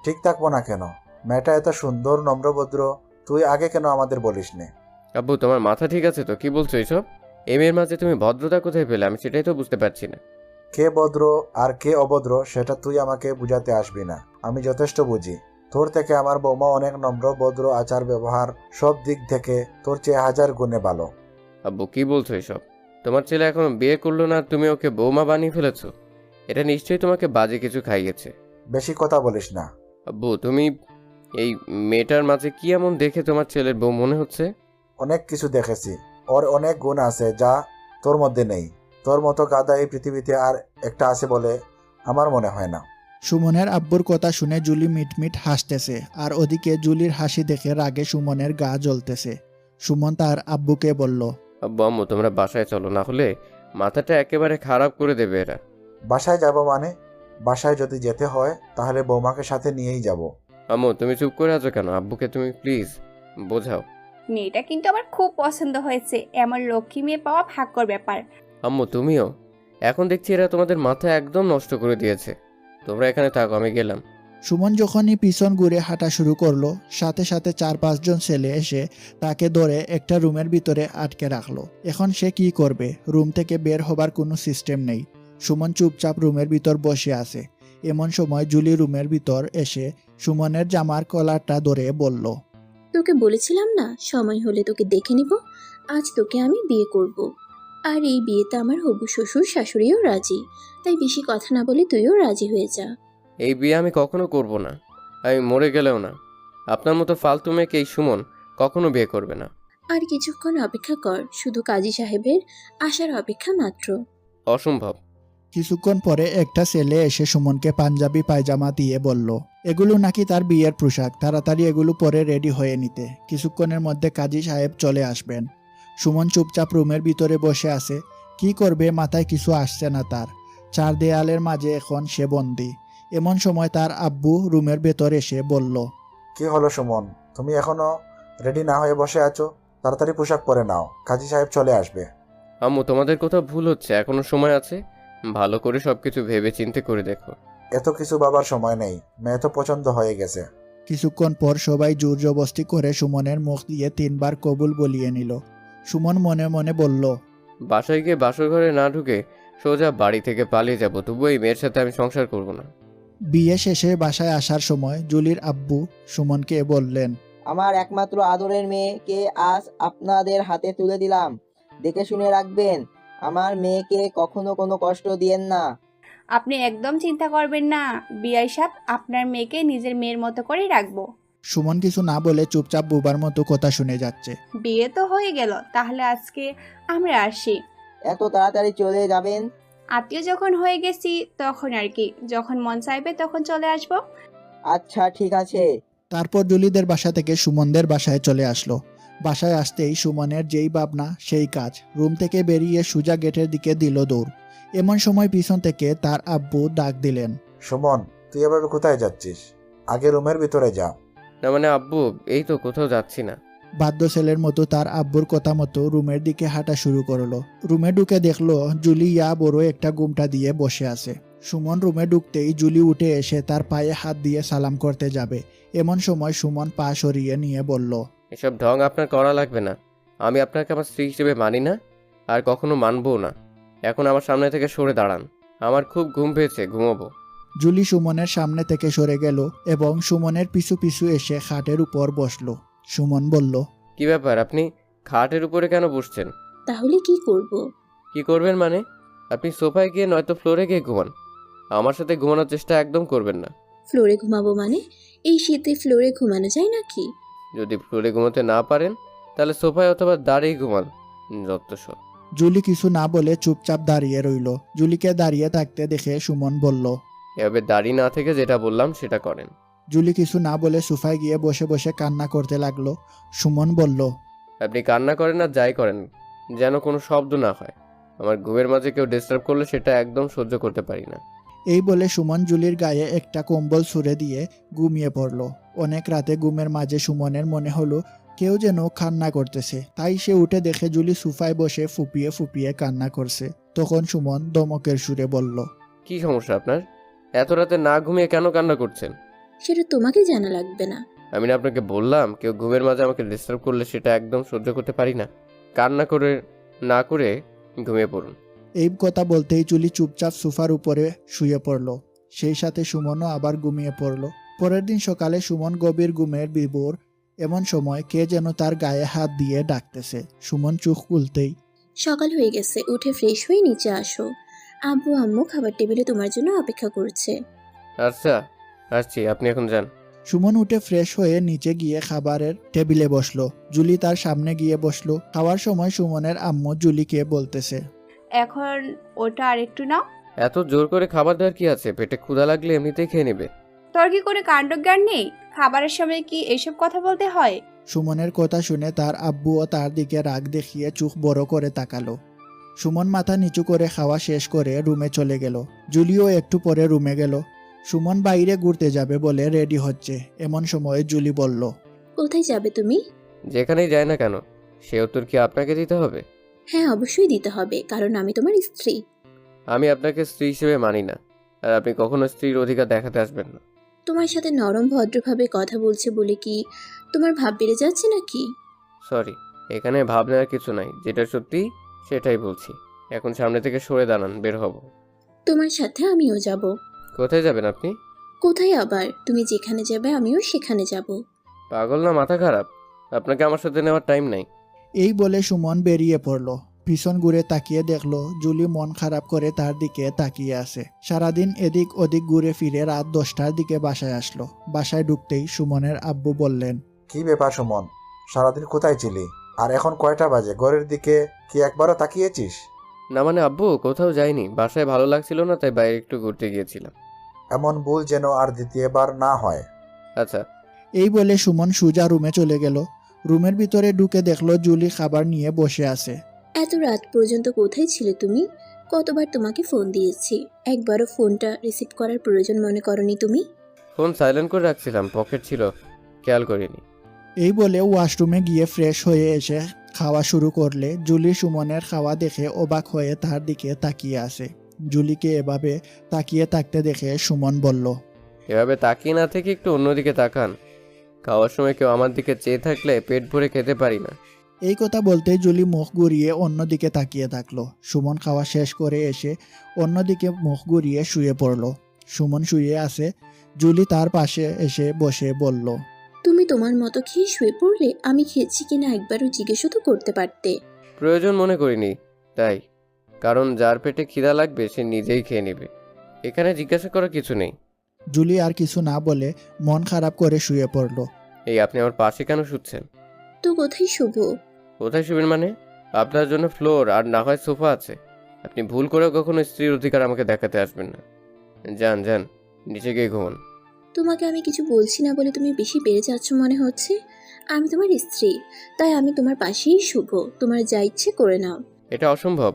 ঠিক থাকবো না কেন? মেয়েটা এত সুন্দর নম্রভদ্র, তুই আগে কেন আমাদের বলিস নে? আব্বু তোমার মাথা ঠিক আছে তো? কি বলছো এইসব? এই মেয়ের মাঝে তুমি ভদ্রতা কোথায় পেলে? আমি সেটাই তো বুঝতে পারছি না। কে ভদ্র আর কে অভদ্র সেটা তুই আমাকে বুঝাতে আসবি না, আমি যথেষ্ট বুঝি। তোর থেকে আমার বৌমা অনেক নম্র, ভদ্র, আচার ব্যবহার সব দিক থেকে তোর চেয়ে 1000 গুণে ভালো। আব্বু কি বলছো এইসব? তোমার ছেলে এখনো বিয়ে করলো না, তুমি ওকে বৌমা বানিয়ে ফেলেছো? এটা নিশ্চয়ই তোমাকে বাজে কিছু খাইয়েছে। বেশি কথা বলিস না। আব্বু তুমি এই মেয়েটার মাঝে কি এমন দেখে তোমার ছেলের বউ মনে হচ্ছে? অনেক কিছু দেখেছি, ওর অনেক গুণ আছে যা তোর মধ্যে নেই। তোর মতো গাদা এই পৃথিবীতে আর একটা আছে বলে আমার মনে হয় না। সুমনের আব্বুর কথা শুনে জুলি মিটমিট হাসতেছে, আর ওদিকে জুলির হাসি দেখে রাগে সুমনের গা জ্বলতেছে। সুমন তার আব্বুকে বলল, আব্বু আম্মু তোমরা বাসায় চলো, না হলে মাথাটা একেবারে খারাপ করে দেবে এরা। বাসায় যাব মানে? বাসায় যদি যেতে হয় তাহলে বৌমাকে সাথে নিয়েই যাব। আম্মু তুমি চুপ করে আছো কেন? আব্বুকে তুমি প্লিজ বোঝাও। মেয়েটা কিন্তু আমার খুব পছন্দ হয়েছে, এমন লক্ষ্মী মেয়ে পাওয়া ভাগ্যর ব্যাপার। আম্মু তুমিও? এখন দেখছি এরা তোমাদের মাথা একদম নষ্ট করে দিয়েছে। তোমরা এখানে থাকো, আমি গেলাম। সুমন যখনই পিছন ঘুরে হাঁটা শুরু করলো, সাথে সাথে 4-5 জন ছেলে এসে তাকে ধরে একটা রুমের ভিতরে আটকে রাখলো। এখন সে কি করবে? রুম থেকে বের হবার কোনো সিস্টেম নেই। সুমন চুপচাপ রুমের ভিতর বসে আছে। এমন সময় জুলি রুমের ভিতর এসে সুমনের জামার কলারটা ধরে বলল, তোকে বলেছিলাম না সময় হলে তোকে দেখে নিব। আজ তোকে আমি বিয়ে করব। আর এই বিয়েতে আমার হবু শ্বশুর শাশুড়িও রাজি, তাই বেশি কথা না বলে তুইও রাজি হয়ে যা। এই বিয়ে আমি কখনো করব না, আমি মরে গেলেও না। আপনার মতো ফালতু মেয়েকে এই সুমন কখনো বিয়ে করবে না। আর কিছুক্ষণ অপেক্ষা কর, শুধু কাজী সাহেবের আসার অপেক্ষা মাত্র। অসম্ভব। কিছুক্ষণ পরে একটা ছেলে এসে সুমনকে পাঞ্জাবি পায়জামা দিয়ে বলল, এগুলো নাকি তার বিয়ের পোশাক, তাড়াতাড়ি এগুলো পরে রেডি হয়ে নিতে। কিছুক্ষণের মধ্যে কাজী সাহেব চলে আসবেন। সুমন চুপচাপ রুমের ভিতরে বসে আছে। কি করবে মাথায় কিছু আসছে না তার। 4 দেয়ালের মাঝে এখন সে বন্দী। এমন সময় তার আব্বু রুমের ভেতর এসে বলল, কি হলো সুমন, তুমি এখনো রেডি না হয়ে বসে আছো? তাড়াতাড়ি পোশাক পরে নাও, কাজী সাহেব চলে আসবে। আম্মু তোমাদের কোথাও ভুল হচ্ছে, এখনো সময় আছে। ভালো করে সবকিছু ভেবে চিন্তে করে দেখো। এত কিছু বাবার সময় নেই, মেয়ে তো পছন্দ হয়ে গেছে। কিছুক্ষণ পর সবাই জোর জবস্তি করে সুমনের মুখ দিয়ে 3 বার কবুল বলিয়ে নিল। সুমন মনে মনে বলল, বাসায় গিয়ে বাসর ঘরে না ঢুকে সোজা বাড়ি থেকে পালিয়ে যাব, তবু এই মেয়ের সাথে আমি সংসার করব না। বিয়ে শেষে বাসায় আসার সময় জুলির আব্বু সুমনকে বললেন, আমার একমাত্র আদরের মেয়েকে আজ আপনাদের হাতে তুলে দিলাম। দেখে শুনে রাখবেন, আমার মেয়েকে কখনো কোনো কষ্ট দিয়েন না। আপনি একদম চিন্তা করবেন না, বিআই সাহেব আপনার মেয়েকে নিজের মেয়ের মতো করেই রাখবো। সুমন কিছু না বলে চুপচাপ বুবার মতো কথা শুনে যাচ্ছে। বিয়ে তো হয়ে গেল, তাহলে আজকে আমরা আসি। এত তাড়াতাড়ি চলে যাবেন? আত্মীয় যখন হয়ে গেছি তখন আর কি, যখন মন চাইবে তখন চলে আসবো। আচ্ছা ঠিক আছে। তারপর জুলিদের বাসা থেকে সুমনদের বাসায় চলে আসলো। বাসায় আসতেই সুমনের যেই ভাবনা সেই কাজ। রুম থেকে বেরিয়ে সুজা গেটের দিকে দিল দৌড়। এমন সময় পিছন থেকে তার আব্বু ডাক দিলেন, সুমন, তুই এভাবে কোথায় যাচ্ছিস? আগে রুমের ভিতরে যা। না মানে আব্বু, এই তো কোথাও যাচ্ছি না। বাধ্য ছেলের মতো তার আব্বুর কথা মতো রুমের দিকে হাঁটা শুরু করলো। রুমে ঢুকে দেখলো জুলি ইয়া বড় একটা ঘুমটা দিয়ে বসে আছে। সুমন রুমে ঢুকতেই জুলি উঠে এসে তার পায়ে হাত দিয়ে সালাম করতে যাবে। এমন সময় সুমন পা সরিয়ে নিয়ে বলল, এসব ঢং আপনার করা লাগবে না। আমি আপনাকে আমার স্ত্রী হিসেবে মানি না, আর কখনো মানবও না। এখন আমার সামনে থেকে সরে দাঁড়ান, আমার খুব ঘুম পেয়েছে, ঘুমাবো। জুলি সুমনের সামনে থেকে সরে গেল এবং সুমনের পিছু পিছু এসে খাটের উপর বসলো। সুমন বলল, কি ব্যাপার, আপনি খাটের উপরে কেন বসছেন? তাহলে কি করব? কি করবেন মানে? আপনি সোফায় গিয়ে নয়তো ফ্লোরে গিয়ে ঘুমান। আমার সাথে ঘুমানোর চেষ্টা একদম করবেন না। ফ্লোরে ঘুমাবো মানে? এই শীতে ফ্লোরে ঘুমানো যায় নাকি? যদি ফ্লোরে ঘুমাতে না পারেন তাহলে সোফায় অথবা দাঁড়িয়ে ঘুমান, যত সব। জুলি কিছু না বলে চুপচাপ দাঁড়িয়ে রইল। জুলিকে দাঁড়িয়ে থাকতে দেখে সুমন বলল, এভাবে দাঁড়িয়ে না থেকে যেটা বললাম সেটা করেন। জুলি কিছু না বলে সোফায় গিয়ে বসে বসে কান্না করতে লাগলো। সুমন বলল, আপনি কান্না করেন আর যাই করেন, যেন কোনো শব্দ না হয়। আমার ঘুমের মাঝে কেউ ডিস্টার্ব করলে সেটা একদম সহ্য করতে পারি না। এই বলে সুমন জুলির গায়ে একটা কম্বল ছুঁড়ে দিয়ে ঘুমিয়ে পড়ল। অনেক রাতে ঘুমের মাঝে সুমনের মনে হলো কেউ যেন কান্না করতেছে, তাই সে উঠে দেখে জুলি সোফায় বসে ফুপিয়ে ফুপিয়ে কান্না করছে। তখন সুমন ধমকের সুরে বলল, কি সমস্যা আপনার? এত রাতে না ঘুমিয়ে কেন কান্না করছেন? সেটা তোমাকে জানা লাগবে না। আমি না আপনাকে বললাম কেউ ঘুমের মাঝে আমাকে ডিস্টার্ব করলে সেটা একদম সহ্য করতে পারি না। কান্না করে না করে ঘুমিয়ে পড়ুন। এই কথা বলতেই জুলি চুপচাপ সোফার উপরে শুয়ে পড়ল। সেই সাথে সুমনও আবার ঘুমিয়ে পড়ল। পরের দিন সকালে সুমন গভীর ঘুমের বিভোর। এমন সময় কে যেন তার গায়ে হাত দিয়ে ডাকতেছে। সুমন চোখ খুলতেই, সকাল হয়ে গেছে, উঠে ফ্রেশ হয়ে নিচে আসো। আব্বু আম্মু খাবার টেবিলে তোমার জন্য অপেক্ষা করছে। আচ্ছা আসছি, আপনি এখন যান। সুমন উঠে ফ্রেশ হয়ে নিচে গিয়ে খাবারের টেবিলে বসলো। জুলি তার সামনে গিয়ে বসলো। খাওয়ার সময় সুমনের আম্মু জুলিকে বলতেছে, এখন ওটা আরেকটু নাও। এত জোর করে খাবার দেওয়ার কি আছে? পেটে ক্ষুধা লাগলে এমনিতেই খেয়ে নেবে। তোর কি কোনো কাণ্ডজ্ঞান নেই? খাবারের সময় কি এইসব কথা বলতে হয়? সুমনের কথা শুনে তার আব্বুও তার দিকে রাগ দেখিয়ে চোখ বড় করে তাকালো। সুমন মাথা নিচু করে খাওয়া শেষ করে রুমে চলে গেল। জুলিও একটু পরে রুমে গেল। সুমন বাইরে ঘুরতে যাবে বলে রেডি হচ্ছে। এমন সময় জুলি বলল, কোথায় যাবে তুমি? যেখানেই যায় না কেন সে উত্তর কি আপনাকে দিতে হবে? হ্যাঁ, অবশ্যই দিতে হবে, কারণ আমি তোমার স্ত্রী। আমি আপনাকে স্ত্রী হিসেবে মানি না, আর আপনি কখনো স্ত্রীর অধিকার দেখাতে আসবেন না। তোমার সাথে নরম ভদ্রভাবে কথা বলছে বলে কি তোমার ভাব বেড়ে যাচ্ছে নাকি? সরি, এখানে ভাব নেওয়ার কিছু নাই, যেটা সত্যি সেটাই বলছি। এখন সামনে থেকে সরে দাঁড়ান, বের হব। তোমার সাথে আমিও যাব। কোথায় যাবেন আপনি? কোথায় আবার? তুমি যেখানে যাবে আমিও সেখানে যাব। পাগল না মাথা খারাপ? আপনাকে আমার সাথে নেওয়ার টাইম নাই। এই বলে সুমন বেরিয়ে পড়ল। পিছন ঘুরে তাকিয়ে দেখলো জুলি মন খারাপ করে তার দিকে তাকিয়ে আছে। সারাদিন এদিক ওদিক ঘুরে ফিরে রাত 10টার দিকে বাসায় আসলো। বাসায় ঢুকতেই সুমনের আব্বু বললেন, কি ব্যাপার সুমন, সারাদিন কোথায় ছিলি? আর এখন কয়টা বাজে? ঘরের দিকে কি একবারও তাকিয়েছিস? না মানে আব্বু, কোথাও যাইনি, বাসায় ভালো লাগছিল না তাই বাইরে একটু ঘুরতে গিয়েছিলাম। এমন ভুল যেন আর দ্বিতীয়বার না হয়। আচ্ছা। এই বলে সুমন সোজা রুমে চলে গেল। রুমের ভিতরে ঢুকে দেখলো জুলি খাবার নিয়ে বসে আছে। এত রাত পর্যন্ত কোথায় ছিলে তুমি? কতবার তোমাকে ফোন দিয়েছি, একবারও ফোনটা রিসিভ করার প্রয়োজন মনে করনি তুমি? ফোন সাইলেন্ট করে রাখছিলাম, পকেট ছিল, খেয়াল করিনি। এই বলে ওয়াশরুমে গিয়ে ফ্রেশ হয়ে এসে খাওয়া শুরু করলে জুলি সুমনের খাওয়া দেখে অবাক হয়ে তার দিকে তাকিয়ে আছে। জুলিকে এভাবে তাকিয়ে থাকতে দেখে সুমন বলল, এভাবে তাকিয়ে না থেকে একটু অন্যদিকে তাকান। খাওয়ার সময় কেউ আমার দিকে চেয়ে থাকলে পেট ভরে খেতে পারি না। এই কথা বলতে জুলি মুখ ঘুরিয়ে অন্যদিকে তাকিয়ে থাকলো। সুমন খাওয়া শেষ করে এসে অন্যদিকে মুখ ঘুরিয়ে শুয়ে পড়ল। সুমন শুয়ে আছে, জুলি তার পাশে এসে বসে বলল, তুমি তোমার মতো খেয়ে শুয়ে পড়লে? আমি খেয়েছি কিনা একবারও জিজ্ঞেসও তো করতে পারতে। প্রয়োজন মনে করিনি তাই, কারণ যার পেটে খিদা লাগবে সে নিজেই খেয়ে নেবে, এখানে জিজ্ঞাসা করার কিছু নেই। জুলি আর কিছু না বলে মন খারাপ করে শুয়ে পড়ল। এই আপনি আমার পাশে কেন শুচ্ছেন? তো কোথায় শুভ? কোথায় শুবেন মানে? আপনার জন্য ফ্লোর আর না হয় সোফা আছে। আপনি ভুল করেও কখনো স্ত্রীর অধিকার আমাকে দেখাতে আসবেন না। যান যান, নিচে গিয়ে ঘুমান। তোমাকে আমি কিছু বলছি না বলে তুমি বেশি বেড়ে যাচ্ছ মনে হচ্ছে। আমি তোমার স্ত্রী, তাই আমি তোমার পাশেই শুভ। তোমার যা ইচ্ছে করে নাও। এটা অসম্ভব।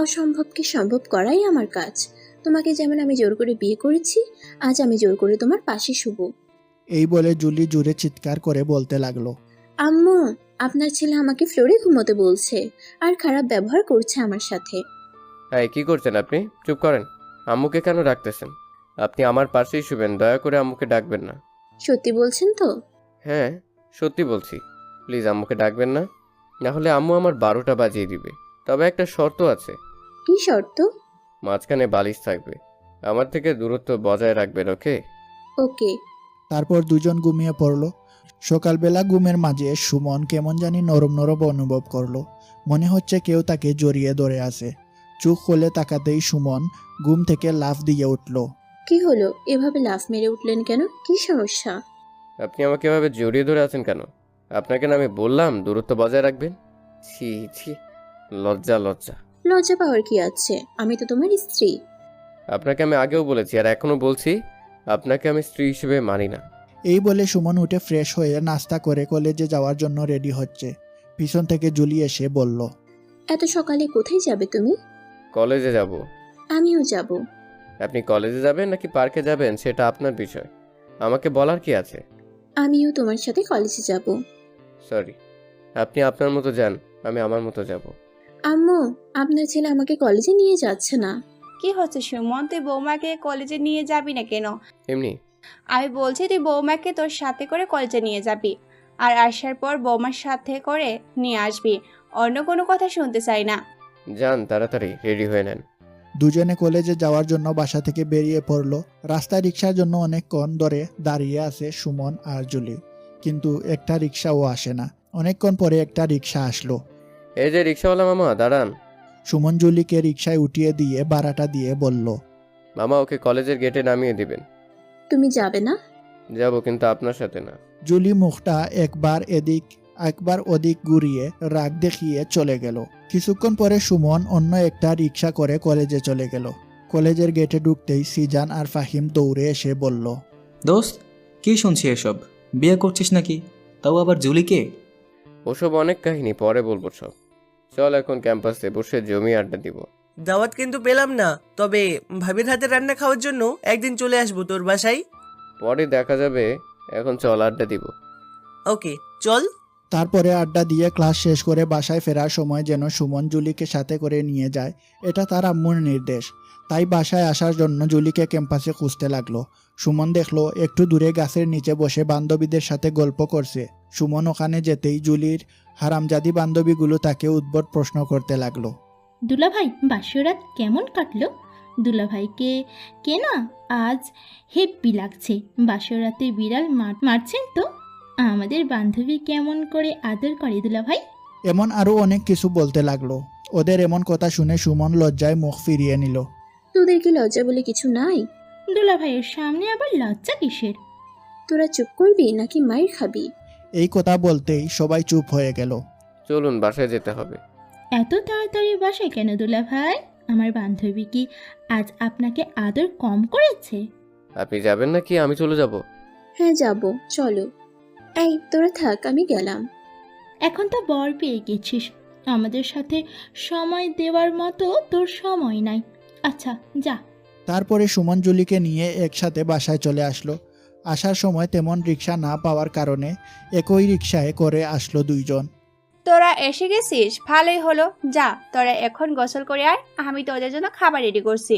অসম্ভবকে সম্ভব করাই আমার কাজ। তোমাকে যেমন আমি জোর করে বিয়ে করেছি, আজ আমি জোর করে তোমার পাশে শুভ। এই বলে জুলি জুড়ে চিৎকার করে বলতে লাগলো, আম্মু, আপনার ছেলে আমাকে ফ্লোরে ঘুমোতে বলছে আর খারাপ ব্যবহার করছে আমার সাথে। হ্যাঁ, কি করছেন আপনি? চুপ করেন। আম্মুকে কেন ডাকতেছেন? আপনি আমার পাশেই শুবেন, দয়া করে আম্মুকে ডাকবেন না। সত্যি বলছেন তো? হ্যাঁ সত্যি বলছি, প্লিজ আম্মুকে ডাকবেন না, না হলে আম্মু আমার 12টা বাজিয়ে দিবে। তবে একটা শর্ত আছে। কি শর্ত? মাঝখানে বালিশ থাকবে, আমার থেকে দূরত্ব বজায় রাখবেন, ওকে? ওকে। তারপর দুজন ঘুমিয়ে পড়ল। সকালবেলা ঘুমের মাঝে সুমন কেমন জানি নরম নরম অনুভব করলো। মনে হচ্ছে কেউ তাকে জড়িয়ে ধরে আছে। চোখ খুলে তাকাতেই সুমন ঘুম থেকে লাফ দিয়ে উঠল। কি হলো? এভাবে লাফ মেরে উঠলেন কেন? কি সমস্যা? আপনি আমাকে এভাবে জড়িয়ে ধরে আছেন কেন? আপনাকে না আমি বললাম দূরত্ব বজায় রাখবেন? ছি ছি, লজ্জা লজ্জা। লজ্জা পাওয়ার কি আছে? আমি তো তোমার স্ত্রী। আপনাকে আমি আগেও বলেছি আর এখনো বলছি, আপনাকে আমি স্ত্রী হিসেবে মানি না। এই বলে সুমন উঠে ফ্রেশ হয়ে নাস্তা করে কলেজে যাওয়ার জন্য রেডি হচ্ছে। পিছন থেকে জুলি এসে বলল, এত সকালে কোথায় যাবে তুমি? কলেজে যাব। আমিও যাব। আপনি কলেজে যাবেন নাকি পার্কে যাবেন সেটা আপনার বিষয়, আমাকে বলার কি আছে? আমিও তোমার সাথে কলেজে যাব। সরি, আপনি আপনার মতো যান, আমি আমার মতো যাব। আম্মু, আপনার ছেলে আমাকে কলেজে নিয়ে যাচ্ছে না। কি হচ্ছে সুমন, তুই বৌমাকে কলেজে নিয়ে যাবি না কেন? এমনি। আমি বলছি তুই বৌমাকে তোর সাথে করে কলেজে নিয়ে যাবি, আর আসার পর বৌমার সাথে করে নিয়ে আসবি। অন্য কোনো কথা শুনতে চাই না। যান, তাড়াতাড়ি রেডি হয়ে নেন। দুজনে কলেজে যাওয়ার জন্য বাসা থেকে বেরিয়ে পড়লো। রাস্তায় রিক্সার জন্য অনেকক্ষণ ধরে দাঁড়িয়ে আছে সুমন আর জুলি, কিন্তু একটা রিক্সাও আসে না। অনেকক্ষণ পরে একটা রিক্সা আসলো। এই যে রিক্সাওয়ালা মামা, দাঁড়ান। সুমন জুলিকে রিক্সায় উঠিয়ে দিয়ে ভাড়াটা দিয়ে বলল, মামা, ওকে কলেজের গেটে নামিয়ে দিবেন। তুমি যাবে না? যাব, কিন্তু আপনার সাথে না। জুলি মুখটা একবার এদিক একবার ওদিক ঘুরিয়ে রাগ দেখিয়ে চলে গেল। কিছুক্ষণ পরে সুমন অন্য একটা রিক্সা করে কলেজে চলে গেল। কলেজের গেটে ঢুকতেই সিজান আর ফাহিম দৌড়ে এসে বলল, দোস্ত, কি শুনছি এসব? বিয়ে করছিস নাকি? তাও আবার জুলিকে? ওসব অনেক কাহিনী পরে বলবো সব। চল এখন ক্যাম্পাসে বসে জমি আড্ডা দিব। দাওয়াত কিন্তু পেলাম না, তবে ভাবির হাতে রান্না খাওয়ার জন্য একদিন চলে আসবো তোর বাসায়। পরে দেখা যাবে, এখন চল আড্ডা দিব। ওকে, চল। তারপরে আড্ডা দিয়ে ক্লাস শেষ করে বাসায় ফেরার সময় যেন সুমন জুলিকে সাথে করে নিয়ে যায়, এটা তার আম্মুর নির্দেশ। তাই বাসায় আসার জন্য জুলিকে ক্যাম্পাসে খুঁজতে লাগলো। সুমন দেখলো একটু দূরে গাছের নিচে বসে বান্ধবীদের সাথে গল্প করছে। সুমন ওখানে যেতেই জুলির হারামজাদি বান্ধবীগুলো তাকে উদ্ভট প্রশ্ন করতে লাগলো। দুলাভাই, বাসরাত কেমন কাটলো? দুলাভাইকে কেনা আজ হেব্বি লাগছে। বাসরাতে বিড়াল মারছেন তো? আমাদের বান্ধবী কেমন করে আদর করে দুলাভাই? এমন আরো অনেক কিছু বলতে লাগলো। ওদের এমন কথা শুনে সুমন লজ্জায় মুখ ফিরিয়ে নিল। তোদের কি লজ্জা বলে কিছু নাই? দুলাভাইয়ের সামনে আবার লজ্জা কিসের? তোরা চুপ করবি নাকি মাইর খাবি? এই কথা বলতেই সবাই চুপ হয়ে গেল। চলুন, বাসায় যেতে হবে। এত তাড়াতাড়ি বাসায় কেন দুলাভাই? আমার বান্ধবী কি আজ আপনাকে আদর কম করেছে? আপনি যাবেন নাকি আমি চলে যাব? হ্যাঁ যাব, চলো। এই তোরা থাক, আমি গেলাম। এখন তো বর পেয়ে গেছিস, আমাদের সাথে সময় দেওয়ার মতো তোর সময় নাই। আচ্ছা যা। তারপরে সুমন জুলিকে নিয়ে একসাথে বাসায় চলে আসলো। আসার সময় তেমন রিক্সা না পাওয়ার কারণে একই রিক্সায় করে আসলো দুইজন। তোরা এসে গেছিস, ভালোই হলো। যা, তোরা এখন গোসল করে আয়, আমি তোদের জন্য খাবার রেডি করছি।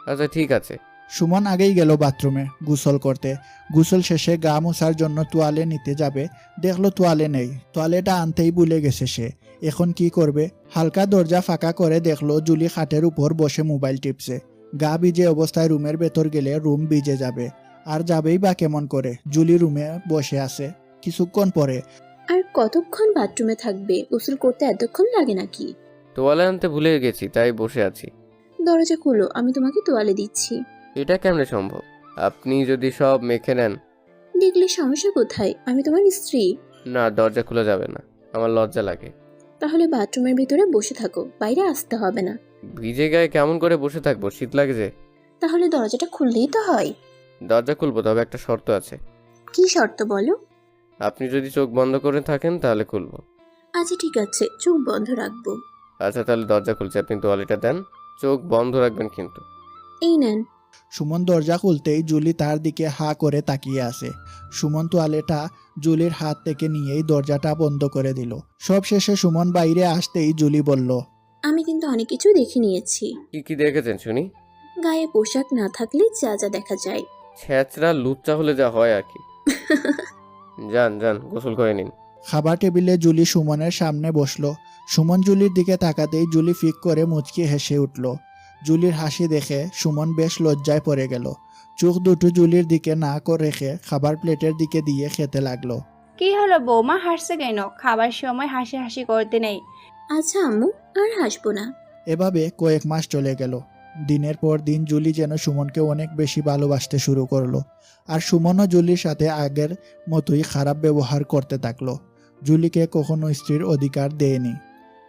আচ্ছা ঠিক আছে। সুমন আগেই গেল বাথরুমে গোসল করতে। গোসল শেষে গা মোছার জন্য তোয়ালে নিতে যাবে, দেখলো তোয়ালে নেই। তোয়ালেটা আনতেই ভুলে গেছে সে। এখন কি করবে? হালকা দরজা ফাঁকা করে দেখলো জুলি খাটের উপর বসে মোবাইল টিপছে। গা ভিজে অবস্থায় রুমের ভেতর গেলে রুম ভিজে যাবে, আর যাবেই বা কেমন করে? জুলি রুমে বসে আছে। কিছুক্ষণ পরে, আর কতক্ষণ বাথরুমে থাকবে? গোসল করতে এতক্ষণ লাগে নাকি? তোয়ালে আনতে ভুলে গেছি, তাই বসে আছি। দরজা খুলো, আমি তোমাকে তোয়ালে দিচ্ছি। এটা কেমনে সম্ভব? আপনি যদি সব মেখে নেন। দেখলে সমস্যা কোথায়? আমি তোমার স্ত্রী। না, দরজা খোলা যাবে না, আমার লজ্জা লাগে। তাহলে বাথরুমের ভিতরে বসে থাকো, বাইরে আসতে হবে না। ভিজে গায়ে কেমন করে বসে থাকবো? শীত লাগে যে। তাহলে দরজাটা খুললেই তো হয়। দরজা খুলবো, তবে একটা শর্ত আছে। কি শর্ত বলো? আপনি যদি চোখ বন্ধ করে থাকেন তাহলে খুলবো। আচ্ছা ঠিক আছে, চোখ বন্ধ রাখবো। আচ্ছা তাহলে দরজা খুলছে, আপনি তোয়ালেটা দেন, চোখ বন্ধ রাখবেন কিন্তু। এই নেন। সুমন দরজা খুলতেই জুলি তার দিকে হা করে তাকিয়ে আছে। সুমন তোয়ালেটা জুলির হাত থেকে নিয়েই দরজাটা বন্ধ করে দিল। সব শেষে সুমন বাইরে আসতেই জুলি বলল, আমি কিন্তু অনেক কিছু দেখে নিয়েছি। কি কি দেখেছেন শুনি? গায়ে পোশাক না থাকলে যা যা দেখা যায়। ছেঁচড়া লুচ্চা হলে যা হয় আর কি। যান যান, গোসল করে নিন। খাবার টেবিলে জুলি সুমনের সামনে বসলো। সুমন জুলির দিকে তাকাতেই জুলি ফিক করে মুচকি হেসে উঠল। জুলির হাসি দেখে সুমন বেশ লজ্জায় পড়ে গেল। চোখ দুটো জুলির দিকে না করে রেখে খাবার প্লেটের দিকে দিয়ে খেতে লাগলো। কি হলো বৌমা, হাসছে কেন? খাবার সময় হাসি হাসি করতে নেই। আচ্ছা আম্মু, আর হাসবো না। এভাবে কয়েক মাস চলে গেল। দিনের পর দিন জুলি যেন সুমনকে অনেক বেশি ভালোবাসতে শুরু করলো, আর সুমনও জুলির সাথে আগের মতোই খারাপ ব্যবহার করতে থাকলো। জুলিকে কখনো স্ত্রীর অধিকার দেয়নি।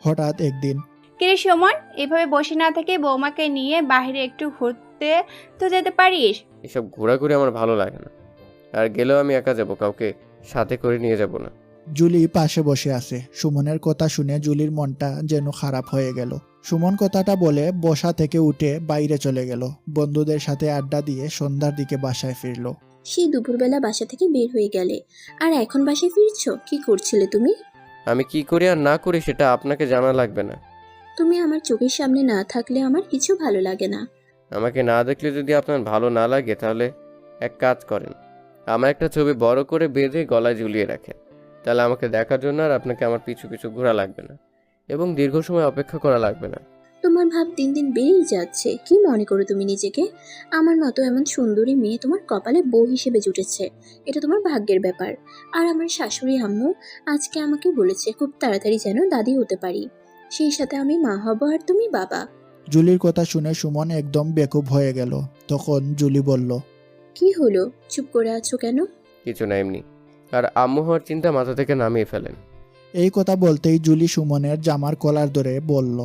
হঠাৎ একদিন, কিরে সুমন, এভাবে বসে না থেকে বৌমাকে নিয়ে বাইরে একটু ঘুরতে তো যেতে পারিস। এসব ঘোরাঘুরি আমার ভালো লাগে না, আর গেলেও আমি একা যাব, কাউকে সাথে করে নিয়ে যাব না। জুলি পাশে বসে আছে। সুমনের কথা শুনে জুলির মনটা যেন খারাপ হয়ে গেল। সুমন কথাটা বলে বসা থেকে উঠে বাইরে চলে গেল। বন্ধুদের সাথে আড্ডা দিয়ে সন্ধ্যার দিকে বাসায় ফিরল। সেই দুপুরবেলা বাসা থেকে বের হয়ে গেলে, আর এখন বাসায় ফিরছো? কি করছিলে তুমি? আমি কি করি আর না করি সেটা আপনাকে জানা লাগবে না। তুমি আমার চোখের সামনে না থাকলে আমার কিছু ভালো লাগে না। আমাকে না দেখলে যদি আপনার ভালো না লাগে তাহলে এক কাজ করেন, আমার একটা ছবি বড় করে বেঁধে গলায় ঝুলিয়ে রাখেন। তাহলে আমাকে দেখার জন্য আর আপনাকে আমার পিছু পিছু ঘোরা লাগবে না এবং দীর্ঘ সময় অপেক্ষা করা লাগবে না। তোমার ভাব দিন দিন বেড়েই যাচ্ছে। কি মনে করো তুমি নিজেকে? আমার মতো এমন সুন্দরী মেয়ে তোমার কপালে বউ হিসেবে জুটেছে, এটা তোমার ভাগ্যের ব্যাপার। আর আমার শাশুড়ি আম্মু আজকে আমাকে বলেছে খুব তাড়াতাড়ি যেন দাদি হতে পারি, সেই সাথে আমি মা হব আর তুমি বাবা। জুলির কথা শুনে সুমন একদম বেকুব হয়ে গেল। তখন জুলি বলল, কি হলো, চুপ করে আছো কেন? কিছু না, এমনি। আর আম্মু হওয়ার চিন্তা মাথা থেকে নামিয়ে ফেলেন। এই কথা বলতেই জুলি সুমনের জামার কলার ধরে বলল,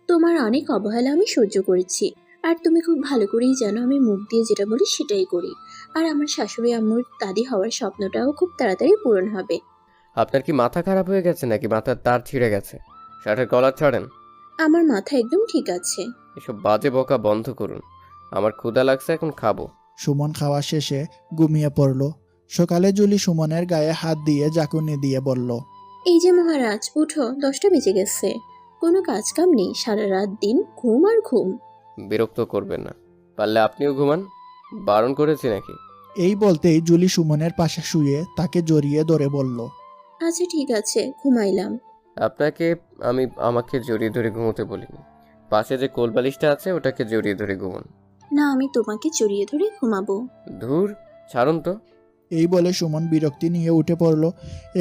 তোমার অনেক অবহেলা আমি সহ্য করেছি, আর তুমি খুব ভালো করেই জানো আমি মুখ দিয়ে যেটা বলি সেটাই করি। আর আমার শাশুড়ি আম্মুর দাদি হওয়ার স্বপ্নটাও খুব তাড়াতাড়ি পূরণ হবে। আপনার কি মাথা খারাপ হয়ে গেছে নাকি মাথার তার ছিঁড়ে গেছে? শার্টের কলার ছাড়েন। আমার মাথা একদম ঠিক আছে। এসব বাজে বকা বন্ধ করুন, আমার ক্ষুধা লাগছে, এখন খাবো। সুমন খাওয়া শেষে ঘুমিয়ে পড়ল। সকালে জুলি সুমনের গায়ে হাত দিয়ে জাকুনি দিয়ে বলল, এই যে মহারাজ, উঠো, 10টা বেজে গেছে। কোনো কাজ কাম নেই, সারা রাত দিন ঘুম আর ঘুম। বিরক্ত করবেন না, পারলে আপনিও ঘুমান। বারণ করেছি নাকি? এই বলতেই জুলি সুমনের পাশে শুয়ে তাকে জড়িয়ে ধরে বলল, আচ্ছা ঠিক আছে, ঘুমাইলাম। আপনাকে আমাকে জড়িয়ে ধরে ঘুমোতে বলিনি। পাশে যে কোলবালিশটা আছে ওটাকে জড়িয়ে ধরে ঘুমন। না, আমি তোমাকে জড়িয়ে ধরে ঘুমাবো। ধুর, ছাড়ুন তো। এই বলে সুমন বিরক্তি নিয়ে উঠে পড়ল।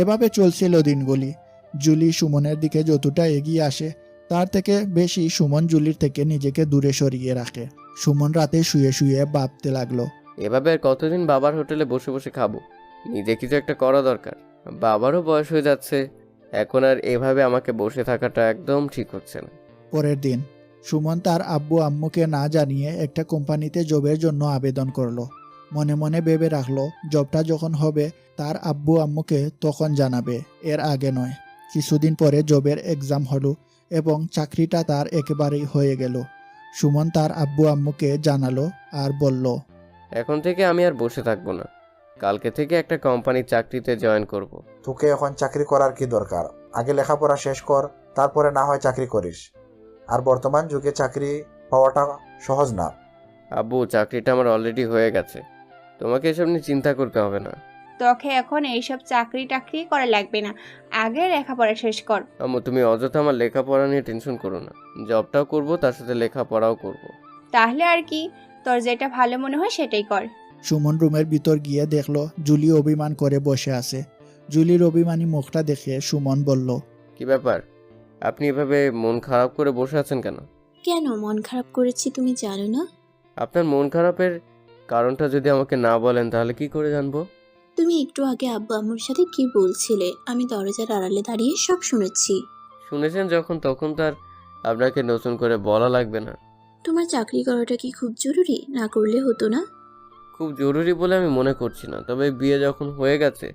এভাবে চলছিল দিনগুলি। জুলি সুমনের দিকে যতটা এগিয়ে আসে তার থেকে বেশি সুমন জুলির থেকে নিজেকে দূরে সরিয়ে রাখে। সুমন রাতে শুয়ে শুয়ে ভাবতে লাগলো, এভাবে আর কতদিন বাবার হোটেলে বসে বসে খাবো? নিজে কিছু একটা করা দরকার। বাবারও বয়স হয়ে যাচ্ছে, এখন আর এভাবে আমাকে বসে থাকাটা একদম ঠিক হচ্ছে না। পরের দিন সুমন তার আব্বু আম্মুকে না জানিয়ে একটা কোম্পানিতে জবের জন্য আবেদন করলো। মনে মনে ভেবে রাখলো জবটা যখন হবে তার আব্বু আম্মুকে তখন জানাবে, এর আগে নয়। কিছুদিন পরে জবের এক্সাম হলো এবং চাকরিটা তার একেবারেই হয়ে গেল। সুমন তার আব্বু আম্মুকে জানালো আর বলল, এখন থেকে আমি আর বসে থাকবো না, কালকে থেকে একটা কোম্পানির চাকরিতে জয়েন করব। তোকে এখন চাকরি করার কি দরকার? আগে লেখাপড়া শেষ কর, তারপরে না হয় চাকরি করিস। আর বর্তমান যুগে চাকরি পাওয়াটা সহজ না। আব্বু, চাকরিটা আমার অলরেডি হয়ে গেছে, তোমাকে এসব নিয়ে চিন্তা করতে হবে না। তোকে এখন এইসব চাকরি টাকরি করা লাগবে না, আগে লেখাপড়া শেষ কর। আম্মু, তুমি অযথা আমার লেখাপড়া নিয়ে টেনশন করো না। জবটাও করব, তার সাথে লেখাপড়াও করব। তাহলে আর কি, তোর যেটা ভালো মনে হয় সেটাই কর। সুমন রুমের ভিতর গিয়ে দেখলো জুলি অভিমান করে বসে আছে। জুলির অভিমানী মুখটা দেখে সুমন বলল, কি ব্যাপার, আপনি এভাবে মন খারাপ করে বসে আছেন কেন? কেন মন খারাপ করেছি তুমি জানো না? আপনার মন খারাপের কারণটা যদি আমাকে না বলেন তাহলে কি করে জানবো? তুমি একটু আগে আব্বু আম্মুর সাথে কি বলছিলে, আমি দরজার আড়ালে দাঁড়িয়ে সব শুনেছি। শুনেছেন যখন, তখন তার আপনাকে নতুন করে বলা লাগবে না। তোমার চাকরি করাটা কি খুব জরুরি? না করলে হতো না? খুব জরুরি বলে আমি মনে করছি না, তবে বিয়ে যখন হয়ে গেছে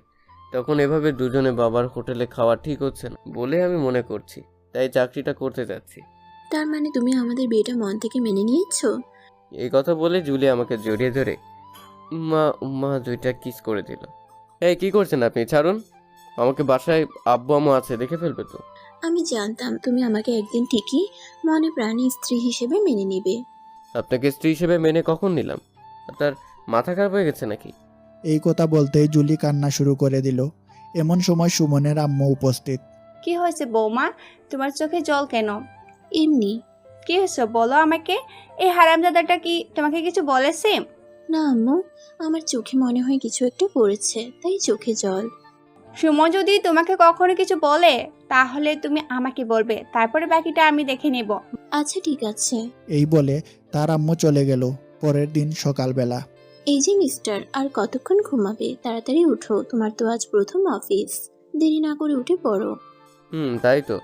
তখন এভাবে দুজনে বাবার হোটেলে খাওয়া ঠিক হচ্ছে না বলে আমি মনে করছি, তাই চাকরিটা করতে চাচ্ছি। তার মানে তুমি আমাদের বিয়েটা মন থেকে মেনে নিয়েছো? এই কথা বলে জুলি আমাকে জড়িয়ে ধরে উম্মা 2টা কিস করে দিল। এই কি করছেন আপনি? ছাড়ুন আমাকে, বাসায় আব্বু আম্মু আছে, দেখে ফেলবে তো। আমি জানতাম তুমি আমাকে একদিন ঠিকই মনে প্রাণী স্ত্রী হিসেবে মেনে নিবে। আপনাকে স্ত্রী হিসেবে মেনে কখন নিলাম? আপনার মাথা খারাপ হয়ে গেছে নাকি? এই কথা বলতেই জুলি কান্না শুরু করে দিল। এমন সময় সুমনের আম্মু উপস্থিত। কি হয়েছে বৌমা, তোমার চোখে জল কেন? এমনি। কি হয়েছে বলো আমাকে, এই হারামজাদাটা কি তোমাকে কিছু বলেছে? না আম্মু, আমার চোখে মনে হয় কিছু একটা পড়েছে, তাই চোখে জল। সুমন যদি তোমাকে কখনো কিছু বলে তাহলে তুমি আমাকে বলবে, তারপরে বাকিটা আমি দেখে নেব। আচ্ছা ঠিক আছে। এই বলে তার আম্মু চলে গেল। পরের দিন সকালবেলা। এই যে মিস্টার, আর কতক্ষণ ঘুমাবে? তাড়াতাড়ি উঠো, তোমার তো আজ প্রথম অফিস। দেরি না করে উঠে পড়ো। তাই তো,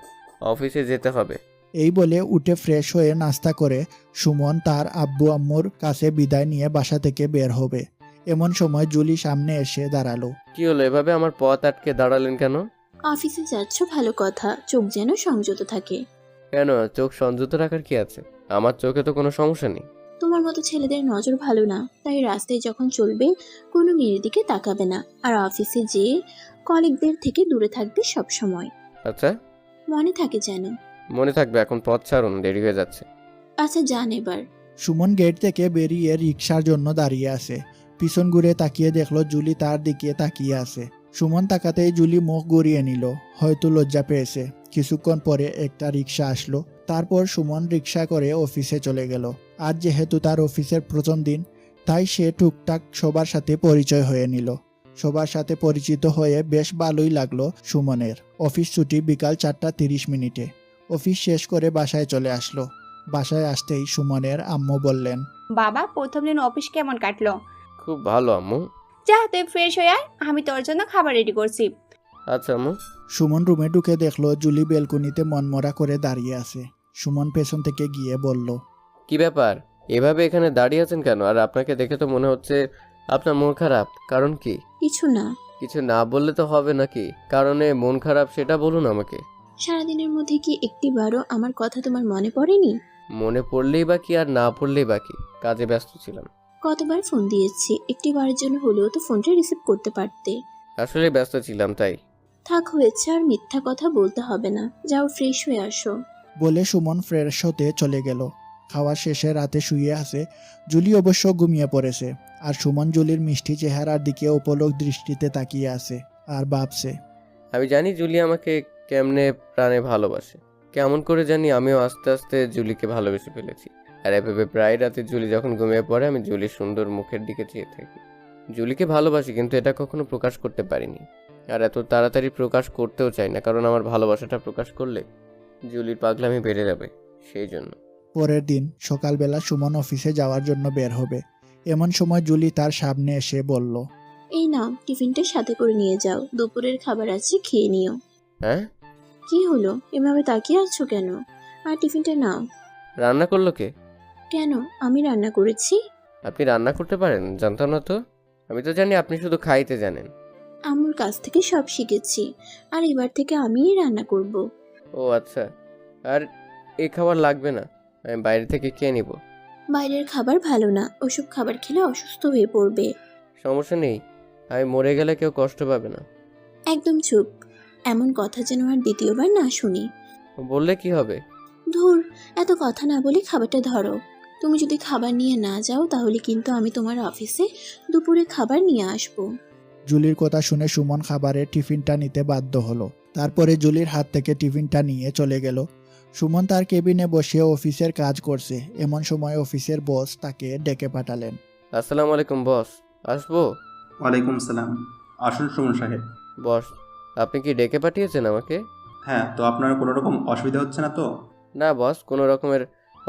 অফিসে যেতে হবে। এই বলে উঠে ফ্রেশ হয়ে নাস্তা করে সুমন তার আব্বু আম্মুর কাছে বিদায় নিয়ে বাসা থেকে বের হবে। এমন সময় জুলি সামনে এসে দাঁড়ালো। কি হলো, এভাবে আমার পথ আটকে দাঁড়ালেন কেন? অফিসে যাচ্ছ ভালো কথা, চোখ যেন সংযত থাকে। কেন, চোখ সংযত রাখার কি আছে? আমার চোখে তো কোনো সমস্যা নেই। তোমার মতো ছেলেদের নজর ভালো না, তাই রাস্তায় যখন চলবে কোনো মেয়ের দিকে তাকাবে না, আর অফিসে যেয়ে কলিগদের থেকে দূরে থাকবে সব সময়। আচ্ছা, মনে থাকে যেন। মনে থাকবে। এখন পথ ছাড়ুন, দেরি হয়ে যাচ্ছে। আচ্ছা যান এবার। সুমন গেট থেকে বেরিয়ে রিক্সার জন্য দাঁড়িয়ে আছে। পিছন ঘুরে তাকিয়ে দেখলো জুলি তার দিকে তাকিয়ে আছে। সুমন তাকাতেই জুলি মুখ ঘুরিয়ে নিল, হয়তো লজ্জা পেয়েছে। কিছুক্ষণ পরে একটা রিক্সা আসলো। তারপর সুমন রিক্সা করে অফিসে চলে গেল। আজ যেহেতু তার অফিসের প্রথম দিন, তাই সে টুকটাক সবার সাথে পরিচয় হয়ে নিল। সবার সাথে পরিচিত হয়ে বেশ ভালোই লাগলো সুমনের। অফিস ছুটি বিকাল 4:30। অফিস শেষ করে বাসায় চলে আসলো। বাসায় আসতেই সুমনের আম্মু বললেন, বাবা, প্রথম দিন অফিস কেমন কাটলো? খুব ভালো আম্মু। যা, তুই ফ্রেশ হয়ে আয়, আমি তোর জন্য খাবার রেডি করছি। আচ্ছা আম্মু। সুমন রুমে ঢুকে দেখলো জুলি বেলকনিতে মনমরা করে দাঁড়িয়ে আছে। সুমন পেছন থেকে গিয়ে বলল, কি ব্যাপার, এভাবে এখানে দাঁড়িয়ে আছেন কেন? আর আপনাকে দেখে তো মনে হচ্ছে আপনার মন খারাপ। কারণ কি? কিছু না। কিছু না বললে তো হবে নাকি? কারণে মন খারাপ সেটা বলুন আমাকে। সারাদিনের মধ্যে কি একটিবারও আমার কথা তোমার মনে পড়েনি? মনে পড়লেই বা কি, আর না পড়লেই বা কি? কাজে ব্যস্ত ছিলাম। কতবার ফোন দিয়েছি, একটিবারের জন্য হলেও তো ফোনটা রিসিভ করতে পারতে। আসলে ব্যস্ত ছিলাম তাই। থাক, হয়েছে, আর মিথ্যা কথা বলতে হবে না। যাও ফ্রেশ হয়ে আসো। বলে সুমন ফ্রেশ হতে চলে গেল। খাওয়া শেষে রাতে শুয়ে আছে। জুলি অবশ্য ঘুমিয়ে পড়েছে। আর সুমন জুলির মিষ্টি চেহারার দিকে উপলক দৃষ্টিতে তাকিয়ে আছে আর ভাবছে, আমি জানি জুলি আমাকে কেমনে প্রাণে ভালোবাসে। কেমন করে জানি আমিও আস্তে আস্তে জুলিকে ভালোবেসে ফেলেছি। আর এভাবে প্রায় রাতে জুলি যখন ঘুমিয়ে পড়ে আমি জুলির সুন্দর মুখের দিকে চেয়ে থাকি। জুলিকে ভালোবাসি, কিন্তু এটা কখনো প্রকাশ করতে পারিনি। আর এত তাড়াতাড়ি প্রকাশ করতেও চাই না, কারণ আমার ভালোবাসাটা প্রকাশ করলে জুলির পাগলামি বেড়ে যাবে, সেই জন্য। পরের দিন সকালবেলা সুমন অফিসে যাওয়ার জন্য বের হবে। এমন সময় জুলি তার সামনে এসে বলল, এই নাও, টিফিনটা সাথে করে নিয়ে যাও। দুপুরের খাবার আছে, খেয়ে নিও। হ্যাঁ? কি হলো, এভাবে তাকিয়ে আছো কেন? আর টিফিনটা নাও। রান্না করলো কে? কেন, আমি রান্না করেছি। আপনি রান্না করতে পারেন? জানতাম না তো। আমি তো জানি আপনি শুধু খাইতে জানেন। আম্মুর কাছ থেকে সব শিখেছি, আর এবার থেকে আমিই রান্না করব। ও আচ্ছা। আর এই খাবার লাগবে না, আমি বাইরে থেকে খেয়ে নিব। বাইরের খাবার ভালো না, ওসব খাবার খেলে অসুস্থ হয়ে পড়বে। সমস্যা নেই, আমি মরে গেলে কেউ কষ্ট পাবে না। একদম চুপ, এমন কথা যেন আর দ্বিতীয়বার না শুনি। বললে কি হবে? ধুর, এত কথা না বলে খাবারটা ধরো। তুমি যদি খাবার নিয়ে না যাও তাহলে কিন্তু আমি তোমার অফিসে দুপুরে খাবার নিয়ে আসবো। জুলির কথা শুনে সুমন খাবারের টিফিনটা নিতে বাধ্য হলো। তারপরে জুলির হাত থেকে টিফিনটা নিয়ে চলে গেল। সুমন তার কেবিনে বসে অফিসের কাজ করছে। এমন সময় অফিসের বস তাকে ডেকে পাঠালেন। আসসালামু আলাইকুম বস, আসবো? ওয়ালাইকুম সালাম। আসুন সুমন সাহেব। বস, আপনি কি ডেকে পাঠিয়েছেন আমাকে? হ্যাঁ, তো আপনার কোনো রকম অসুবিধা হচ্ছে না তো? না বস, কোনো রকমের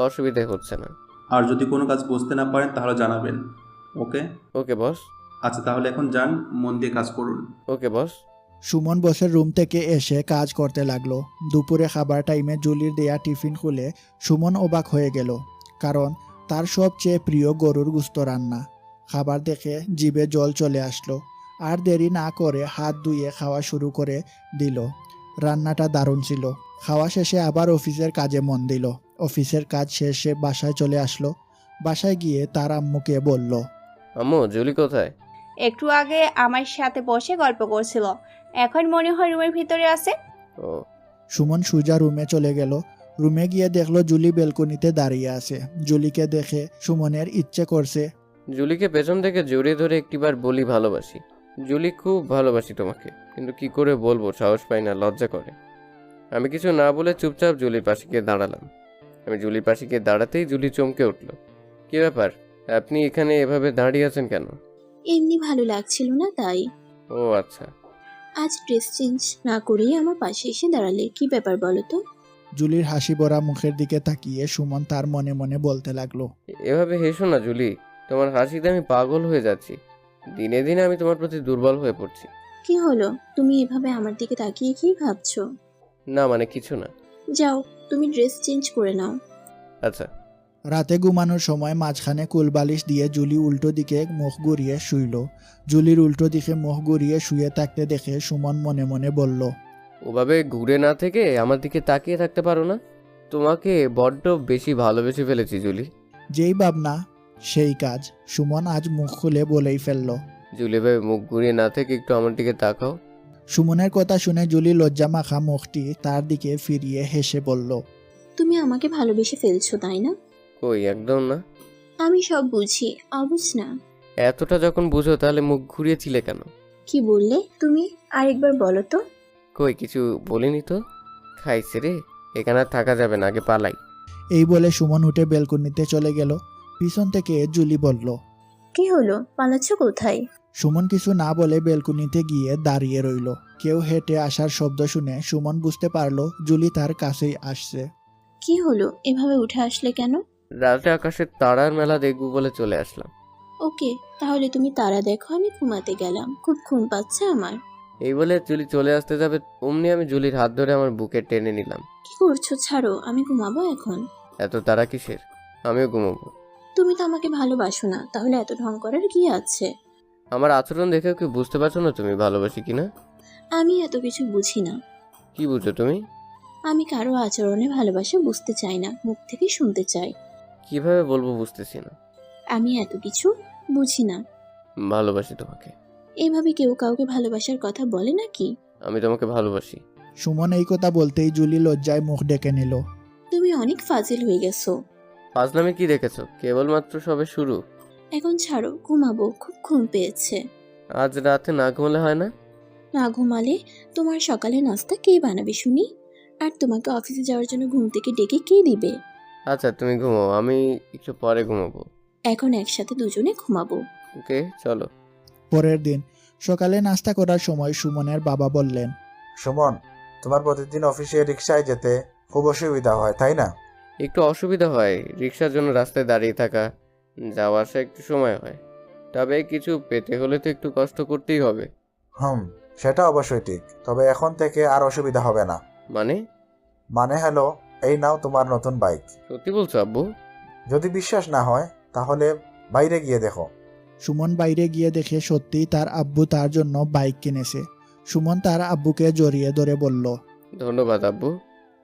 অসুবিধে হচ্ছে না। আর যদি কোনো কাজ বুঝতে না পারেন তাহলে জানাবেন। ওকে? ওকে বস। আচ্ছা, তাহলে এখন যান, মন দিয়ে কাজ করুন। ওকে বস। সুমন বসের রুম থেকে এসে কাজ করতে লাগলো। দুপুরে খাবার টাইমে জুলির দেয়া টিফিন খুলে সুমন অবাক হয়ে গেল, কারণ তার সবচেয়ে প্রিয় গরুর গোশত রান্না। খাবার দেখে জিভে জল চলে আসলো। আর দেরি না করে হাত ধুয়ে খাওয়া শুরু করে দিল। রান্নাটা দারুণ ছিল। খাওয়া শেষে আবার অফিসের কাজে মন দিল। অফিসের কাজ শেষে বাসায় চলে আসলো। বাসায় গিয়ে তার আম্মুকে বলল, আম্মু, জুলি কোথায়? একটু আগে আমার সাথে বসে গল্প করছিল, এখন মনে হয় রুমের ভিতরে আছে। ও। সুমন সুজা রুমে চলে গেল। রুমে গিয়ে দেখলো জুলি বেলকনিতে দাঁড়িয়ে আছে। জুলিকে দেখে সুমনের ইচ্ছে করছে জুলিকে পেছন থেকে জড়িয়ে ধরে একটিবার বলি ভালোবাসি। জুলি, খুব ভালোবাসি তোমাকে, কিন্তু কি করে বলবো, সাহস পাই না, লজ্জা করে। আমি কিছু না বলে চুপচাপ জুলির পাশে গিয়ে দাঁড়ালাম। আমি জুলির পাশে গিয়ে দাঁড়াতেই জুলি চমকে উঠল। কি ব্যাপার, আপনি এখানে এভাবে দাঁড়িয়ে আছেন কেন? এমনি ভালো লাগছিল না তাই। ও আচ্ছা। আজ ড্রেস চেঞ্জ না করেই আমার পাশে এসে দাঁড়ালে, কি ব্যাপার বলো তো? জুলির হাসি ভরা মুখের দিকে তাকিয়ে সুমন তার মনে মনে বলতে লাগলো, এভাবে হেসো না জুলি, তোমার হাসিতে আমি পাগল হয়ে যাচ্ছি। দিনে দিনে আমি তোমার প্রতি দুর্বল হয়ে পড়ছি। কি হলো, তুমি এভাবে আমার দিকে তাকিয়ে কি ভাবছো? না মানে কিছু না। যাও, তুমি ড্রেস চেঞ্জ করে নাও। আচ্ছা। রাতে ঘুমানোর সময় মাঝখানে কুলবালিশ দিয়ে জুলি উল্টো দিকে মুখ ঘুরিয়ে শুইল। জুলির উল্টো দিকে মুখ ঘুরিয়ে শুয়ে থাকতে দেখে সুমন মনে মনে বলল, ওভাবে ঘুরে না থেকে আমার দিকে তাকিয়ে থাকতে পারো না? তোমাকে বড্ড বেশি ভালোবেসে ফেলেছি জুলি। যেই ভাবনা সেই কাজ। সুমন আজ মুখ খুলে বলেই ফেলল। জুলি ভাই, মুখ ঘুরিয়ে না থেকে একটু আমার দিকে তাকাও। সুমনের কথা শুনে জুলি লজ্জা মাখা মুখটি তার দিকে ফিরিয়ে হেসে বলল, তুমি আমাকে ভালোবেসে ফেলছো তাই না? কই, একদম না। আমি সব বুঝি, অবুঝ না। এতটা যখন বুঝো তাহলে মুখ ঘুরিয়েছিলে কেন? কি বললে তুমি? আরেকবার বলো তো। কই, কিছু বলিনি তো। খাইছে রে, এখানে আর থাকা যাবে না, আগে পালাই। এই বলে সুমন উঠে বেলকনিতে চলে গেল। পিছন থেকে জুলি বলল, কি হলো, পালাচ্ছ কোথায়? সুমন কিছু না বলে বেলকনিতে গিয়ে দাঁড়িয়ে রইল। কেউ হেঁটে আসার শব্দ শুনে সুমন বুঝতে পারলো জুলি তার কাছেই আসছে। কি হলো, এভাবে উঠে আসলে কেন? রাতে আকাশের তারার মেলা দেখবো বলে চলে আসলাম। ওকে, তাহলে তুমি তারা দেখো, আমি ঘুমাতে গেলাম, খুব ঘুম পাচ্ছে আমার। এই বলে জুলি চলে আসতে যাবে, অমনি আমি জুলির হাত ধরে আমার বুকে টেনে নিলাম। কি করছো, ছাড়ো, আমি ঘুমাবো এখন। এত তারা কিসের? আমিও ঘুমাবো। তুমি তো আমাকে ভালোবাসো না, তাহলে এত ঢং করার কি আছে? আমার আচরণ দেখেও কি বুঝতে পারছো না তুমি ভালোবাসি কিনা? আমি এত কিছু বুঝি না। কি বুঝো তুমি? আমি কারো আচরণে ভালোবাসা বুঝতে চাই না, মুখ থেকে শুনতে চাই। কিভাবে বলবো বুঝতেছি না। আমি এত কিছু বুঝি না। ভালোবাসি তোমাকে। এইভাবে কেউ কাউকে ভালোবাসার কথা বলে নাকি? আমি তোমাকে ভালোবাসি। সুমন এই কথা বলতেই জুলি লজ্জায় মুখ ডেকে নিল। তুমি অনেক ফাজিল হয়ে গেছো। ফাজলামি কি দেখেছো? কেবলমাত্র সবে শুরু। এখন ছাড়ো, ঘুমাবো, খুব ঘুম পেয়েছে। আজ রাতে না ঘুমালে হয় না? না ঘুমালে তোমার সকালে নাস্তা কে বানাবে শুনি? আর তোমাকে অফিসে যাওয়ার জন্য ঘুম থেকে ডেকে কে দিবে? আচ্ছা তুমি ঘুমাও, আমি একটু পরে ঘুমাবো। এখন একসাথে দুজনে ঘুমাবো। ওকে, চলো। পরের দিন সকালে নাস্তা করার সময় সুমনের বাবা বললেন, সুমন, তোমার প্রতিদিন অফিসে রিক্সায় যেতে খুব অসুবিধা হয় তাই না? একটু অসুবিধা হয়, রিক্সার জন্য রাস্তায় দাঁড়িয়ে থাকা, যাওয়া আসা একটু সময় হয়। তবে কিছু পেতে হলে তো একটু কষ্ট করতেই হবে। সেটা অবশ্যই ঠিক, তবে এখন থেকে আর অসুবিধা হবে না। মানে হলো, এই নাও তোমার নতুন বাইক। সত্যি বলছো আব্বু? যদি বিশ্বাস না হয় তাহলে বাইরে গিয়ে দেখো। সুমন বাইরে গিয়ে দেখে সত্যিই তার আব্বু তার জন্য বাইক কিনেছে। সুমন তার আব্বুকে জড়িয়ে ধরে বলল, ধন্যবাদ আব্বু।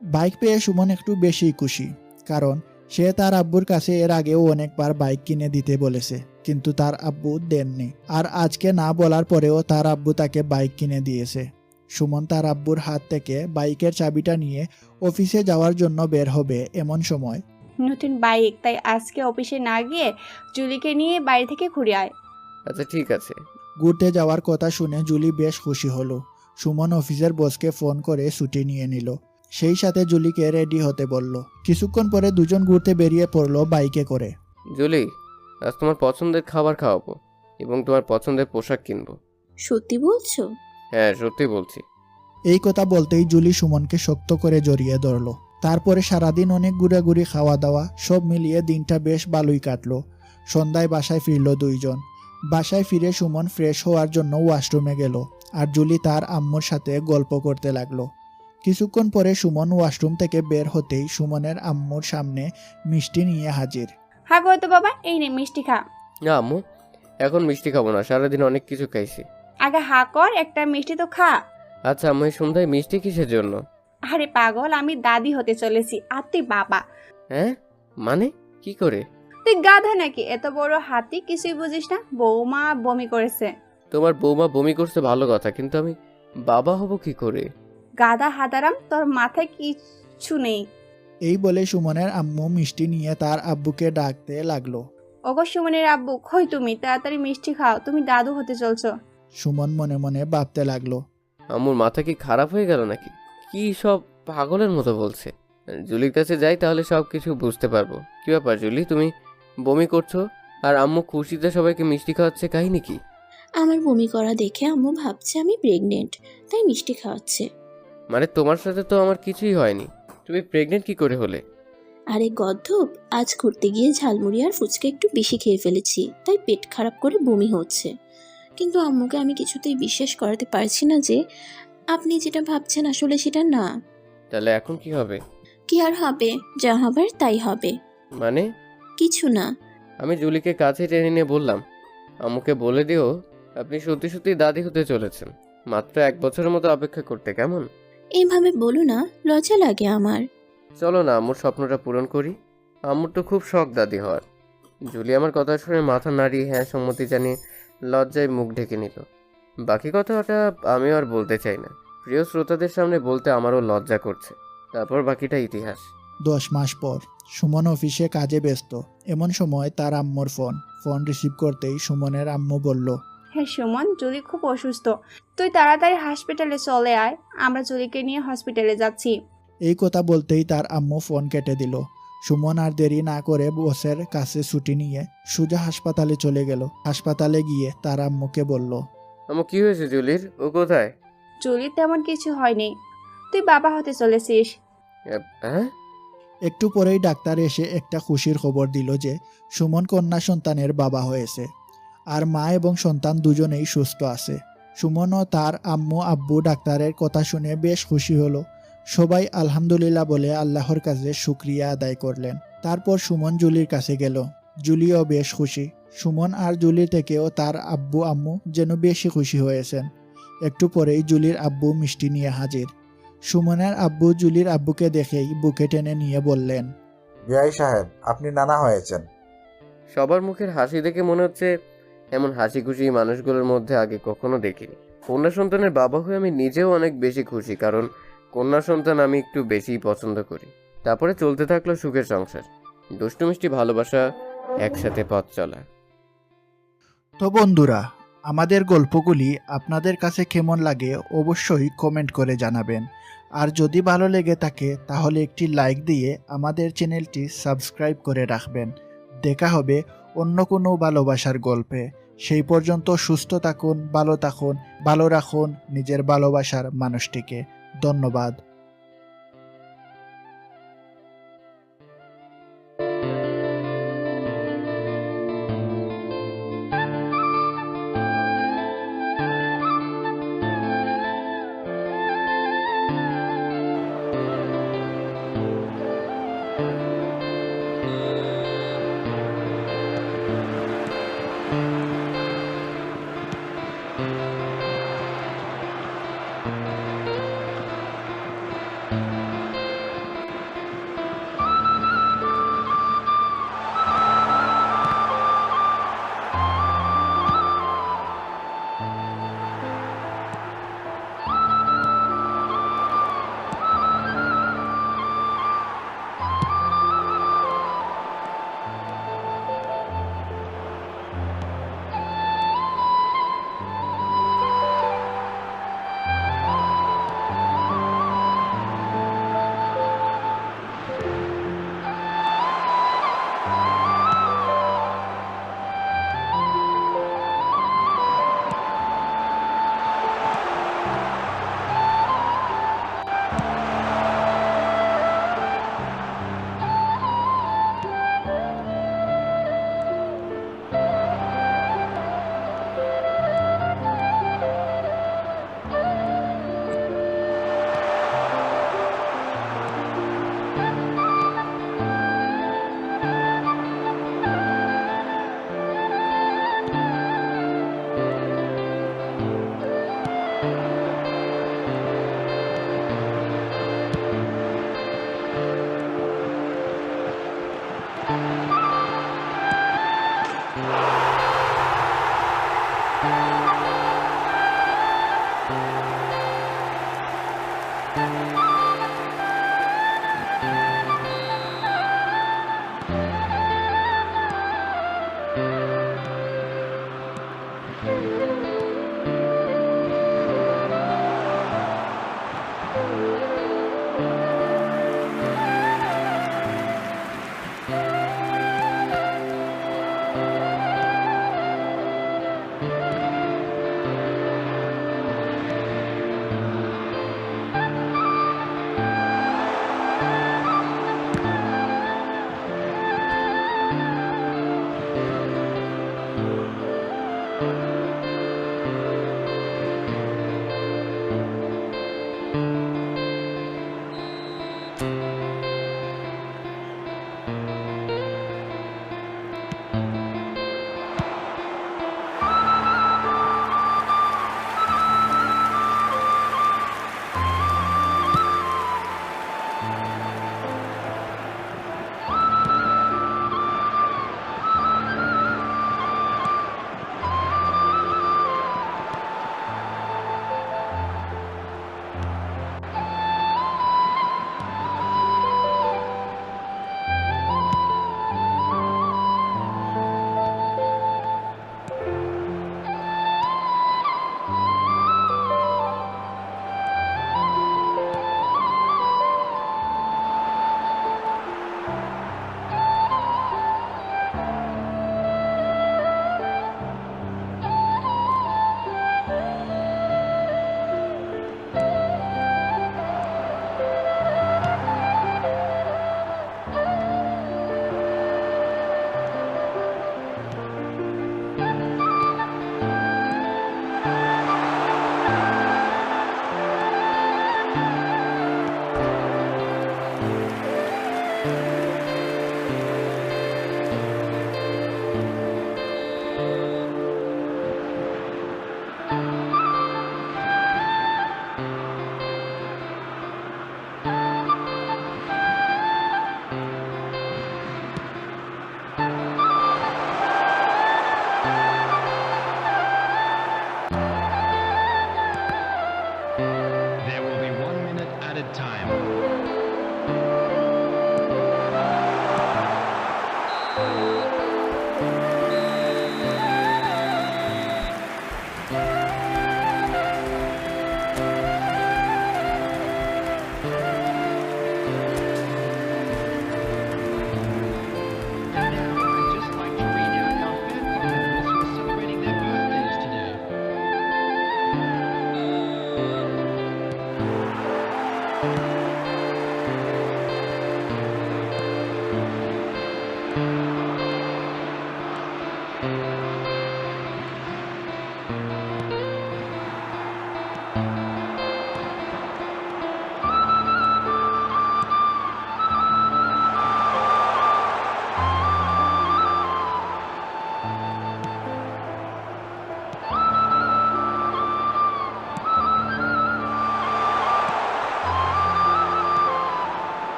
বাইক পেয়ে সুমন একটু বেশি খুশি, কারণ সে তার আব্বুর কাছে এর আগেও অনেকবার বাইক কিনে দিতে বলেছে, কিন্তু তার আব্বু দেননি। আর আজকে না বলার পরেও তার আব্বু তাকে বাইক কিনে দিয়েছে। সুমন তার আব্বুর হাত থেকে বাইকের চাবিটা নিয়ে অফিসে যাওয়ার জন্য বের হবে এমন সময়, নতুন বাইক, তাই আজকে অফিসে না গিয়ে জুলিকে নিয়ে বাড়ি থেকে ঘুরে আয়। আচ্ছা ঠিক আছে। ঘুরতে যাওয়ার কথা শুনে জুলি বেশ খুশি হলো। সুমন অফিসের বসকে ফোন করে ছুটি নিয়ে নিল। সেই সাথে জুলিকে রেডি হতে বলল। কিছুক্ষণ পরে দুজন ঘুরতে বেরিয়ে পড়লো বাইকে করে। জুলি, আজ তোমার পছন্দের খাবার খাওয়াবো এবং তোমার পছন্দের পোশাক কিনবো। সত্যি বলছো? হ্যাঁ, সত্যি বলছি। এই কথা বলতেই জুলি সুমনকে শক্ত করে জড়িয়ে ধরল। তারপরে সারাদিন অনেক ঘুরাঘুরি, খাওয়া দাওয়া, সব মিলিয়ে দিনটা বেশ ভালোই কাটলো। সন্ধ্যায় বাসায় ফিরল দুইজন। বাসায় ফিরে সুমন ফ্রেশ হওয়ার জন্য ওয়াশরুমে গেল, আর জুলি তার আম্মুর সাথে গল্প করতে লাগলো। কিছুক্ষণ পরে সুমন ওয়াশরুম থেকে বের হতেই সুমনের আম্মুর সামনে মিষ্টি নিয়ে হাজির। হ্যাঁ গো তো বাবা, এই নে মিষ্টি খা। না আম্মু, এখন মিষ্টি খাবো না, সারাদিন অনেক কিছু খাইছি। আগে হা কর, একটা মিষ্টি তো খা। আচ্ছা আম্মু, এই সন্ধ্যায় মিষ্টি কিসের জন্য? আরে পাগল, আমি দাদি হতে চলেছি আর তুই বাবা। হ্যাঁ মানে, কি করে? তুই গাধা নাকি? এত বড় হাতি, কিছুই বুঝিস না? বৌমা বমি করেছে। তোমার বৌমা বমি করছে ভালো কথা, কিন্তু আমি বাবা হব কি করে? গাধা হাদারাম, তোর মাথায় কিচ্ছু নেই। এই বলে সুমনের আম্মু মিষ্টি নিয়ে তার আব্বুকে ডাকতে লাগলো। ওগো সুমনের আব্বু, কই তুমি? তাড়াতাড়ি মিষ্টি খাও, তুমি দাদু হতে চলছো। সুমন মনে মনে ভাবতে লাগলো, আম্মুর মাথা কি খারাপ হয়ে গেল নাকি? কি সব পাগলের মতো বলছে। জুলির কাছে যাই, তাহলে সব কিছু বুঝতে পারবো। কি ব্যাপার জুলি, তুমি বমি করছো আর আম্মু খুশিতে সবাইকে মিষ্টি খাওয়াচ্ছে, কাহিনী কি? আমার বমি করা দেখে আম্মু ভাবছে আমি প্রেগনেন্ট, তাই মিষ্টি খাওয়াচ্ছে। মানে তোমার সাথে তো আমার কিছুই হয়নি, তুমি প্রেগনেন্ট কি করে হলে? আরে গদ্ধপ, আজ ঘুরতে গিয়ে ঝালমুড়ি আর ফুচকা একটু বেশি খেয়ে ফেলেছি, তাই পেট খারাপ করে বমি হচ্ছে। কিন্তু আম্মুকে আমি কিছুতেই বিশ্বাস করাতে পারছি না যে আপনি যেটা ভাবছেন আসলে সেটা না। তাহলে এখন কি হবে? কি আর হবে, যা হবার তাই হবে। মানে? কিছু না। আমি জুলিকে কাছে টেনে নিয়ে বললাম, আম্মুকে বলে দিও আপনি সত্যি সত্যি দাদি হতে চলেছেন। মাত্র 1 বছরের মতো অপেক্ষা করতে কেমন? এইভাবে বলো না, লজ্জা লাগে আমার। চলো না আম্মুর স্বপ্নটা পূরণ করি। আম্মুর তো খুব শখ দাদি হওয়ার। জুলি আমার কথা শুনে মাথা নাড়িয়ে হ্যাঁ সম্মতি জানিয়ে লজ্জায় মুখ ঢেকে নিল। বাকি কথাটা আমিও আর বলতে চাই না, প্রিয় শ্রোতাদের সামনে বলতে আমারও লজ্জা করছে। তারপর বাকিটা ইতিহাস। 10 মাস পর সুমন অফিসে কাজে ব্যস্ত। এমন সময় তার আম্মুর ফোন রিসিভ করতেই সুমনের আম্মু বলল, হ্যাঁ সুমন, জুলি খুব অসুস্থ, তুই তাড়াতাড়ি হসপিটালে চলে আয়, আমরা জুলিকে নিয়ে হসপিটালে যাচ্ছি। এই কথা বলতেই তার আম্মু ফোন কেটে দিল। সুমন আর দেরি না করে বসের কাছে ছুটি নিয়ে সোজা হাসপাতালে চলে গেল। হাসপাতালে গিয়ে তার আম্মুকে বলল, আম্মু কি হয়েছে জুলির, ও কোথায়? জুলির তেমন কিছু হয়নি, তুই বাবা হতে চলেছিস। হ্যাঁ? একটু পরেই ডাক্তার এসে একটা খুশির খবর দিল যে সুমন কন্যা সন্তানের বাবা হয়েছে, আর মা এবং সন্তান দুজনেই সুস্থ আছে। সুমন ও তার আম্মু আব্বু ডাক্তারের কথা শুনে বেশ খুশি হলো। সবাই আলহামদুলিল্লাহ বলে আল্লাহর কাছে শুকরিয়া আদায় করলেন। তারপর সুমন জুলির কাছে গেল। জুলিও বেশ খুশি। সুমন আর জুলির থেকেও তার আব্বু আম্মু যেন বেশি খুশি হয়েছেন। একটু পরেই জুলির আব্বু মিষ্টি নিয়ে হাজির। সুমনের আব্বু জুলির আব্বুকে দেখেই বুকে টেনে নিয়ে বললেন, বিআই সাহেব, আপনি নানা হয়েছেন। সবার মুখের হাসি দেখে মনে হচ্ছে এমন হাসি খুশি মানুষগুলোর মধ্যে আগে কখনো দেখিনি। কন্যা সন্তানের বাবা হয়ে আমি নিজেও অনেক বেশি খুশি, কারণ কন্যা সন্তান আমি একটু বেশিই পছন্দ করি। তারপরে চলতে থাকলো সুখের সংসার, দুষ্টু মিষ্টি ভালোবাসা, একসাথে পথ চলা। তো বন্ধুরা, আমাদের গল্পগুলি আপনাদের কাছে কেমন লাগে অবশ্যই কমেন্ট করে জানাবেন। আর যদি ভালো লেগে থাকে তাহলে একটি লাইক দিয়ে আমাদের চ্যানেলটি সাবস্ক্রাইব করে রাখবেন। দেখা হবে অন্য কোনো ভালোবাসার গল্পে। সেই পর্যন্ত সুস্থ থাকুন, ভালো রাখুন নিজের ভালোবাসার মানুষটিকে। ধন্যবাদ।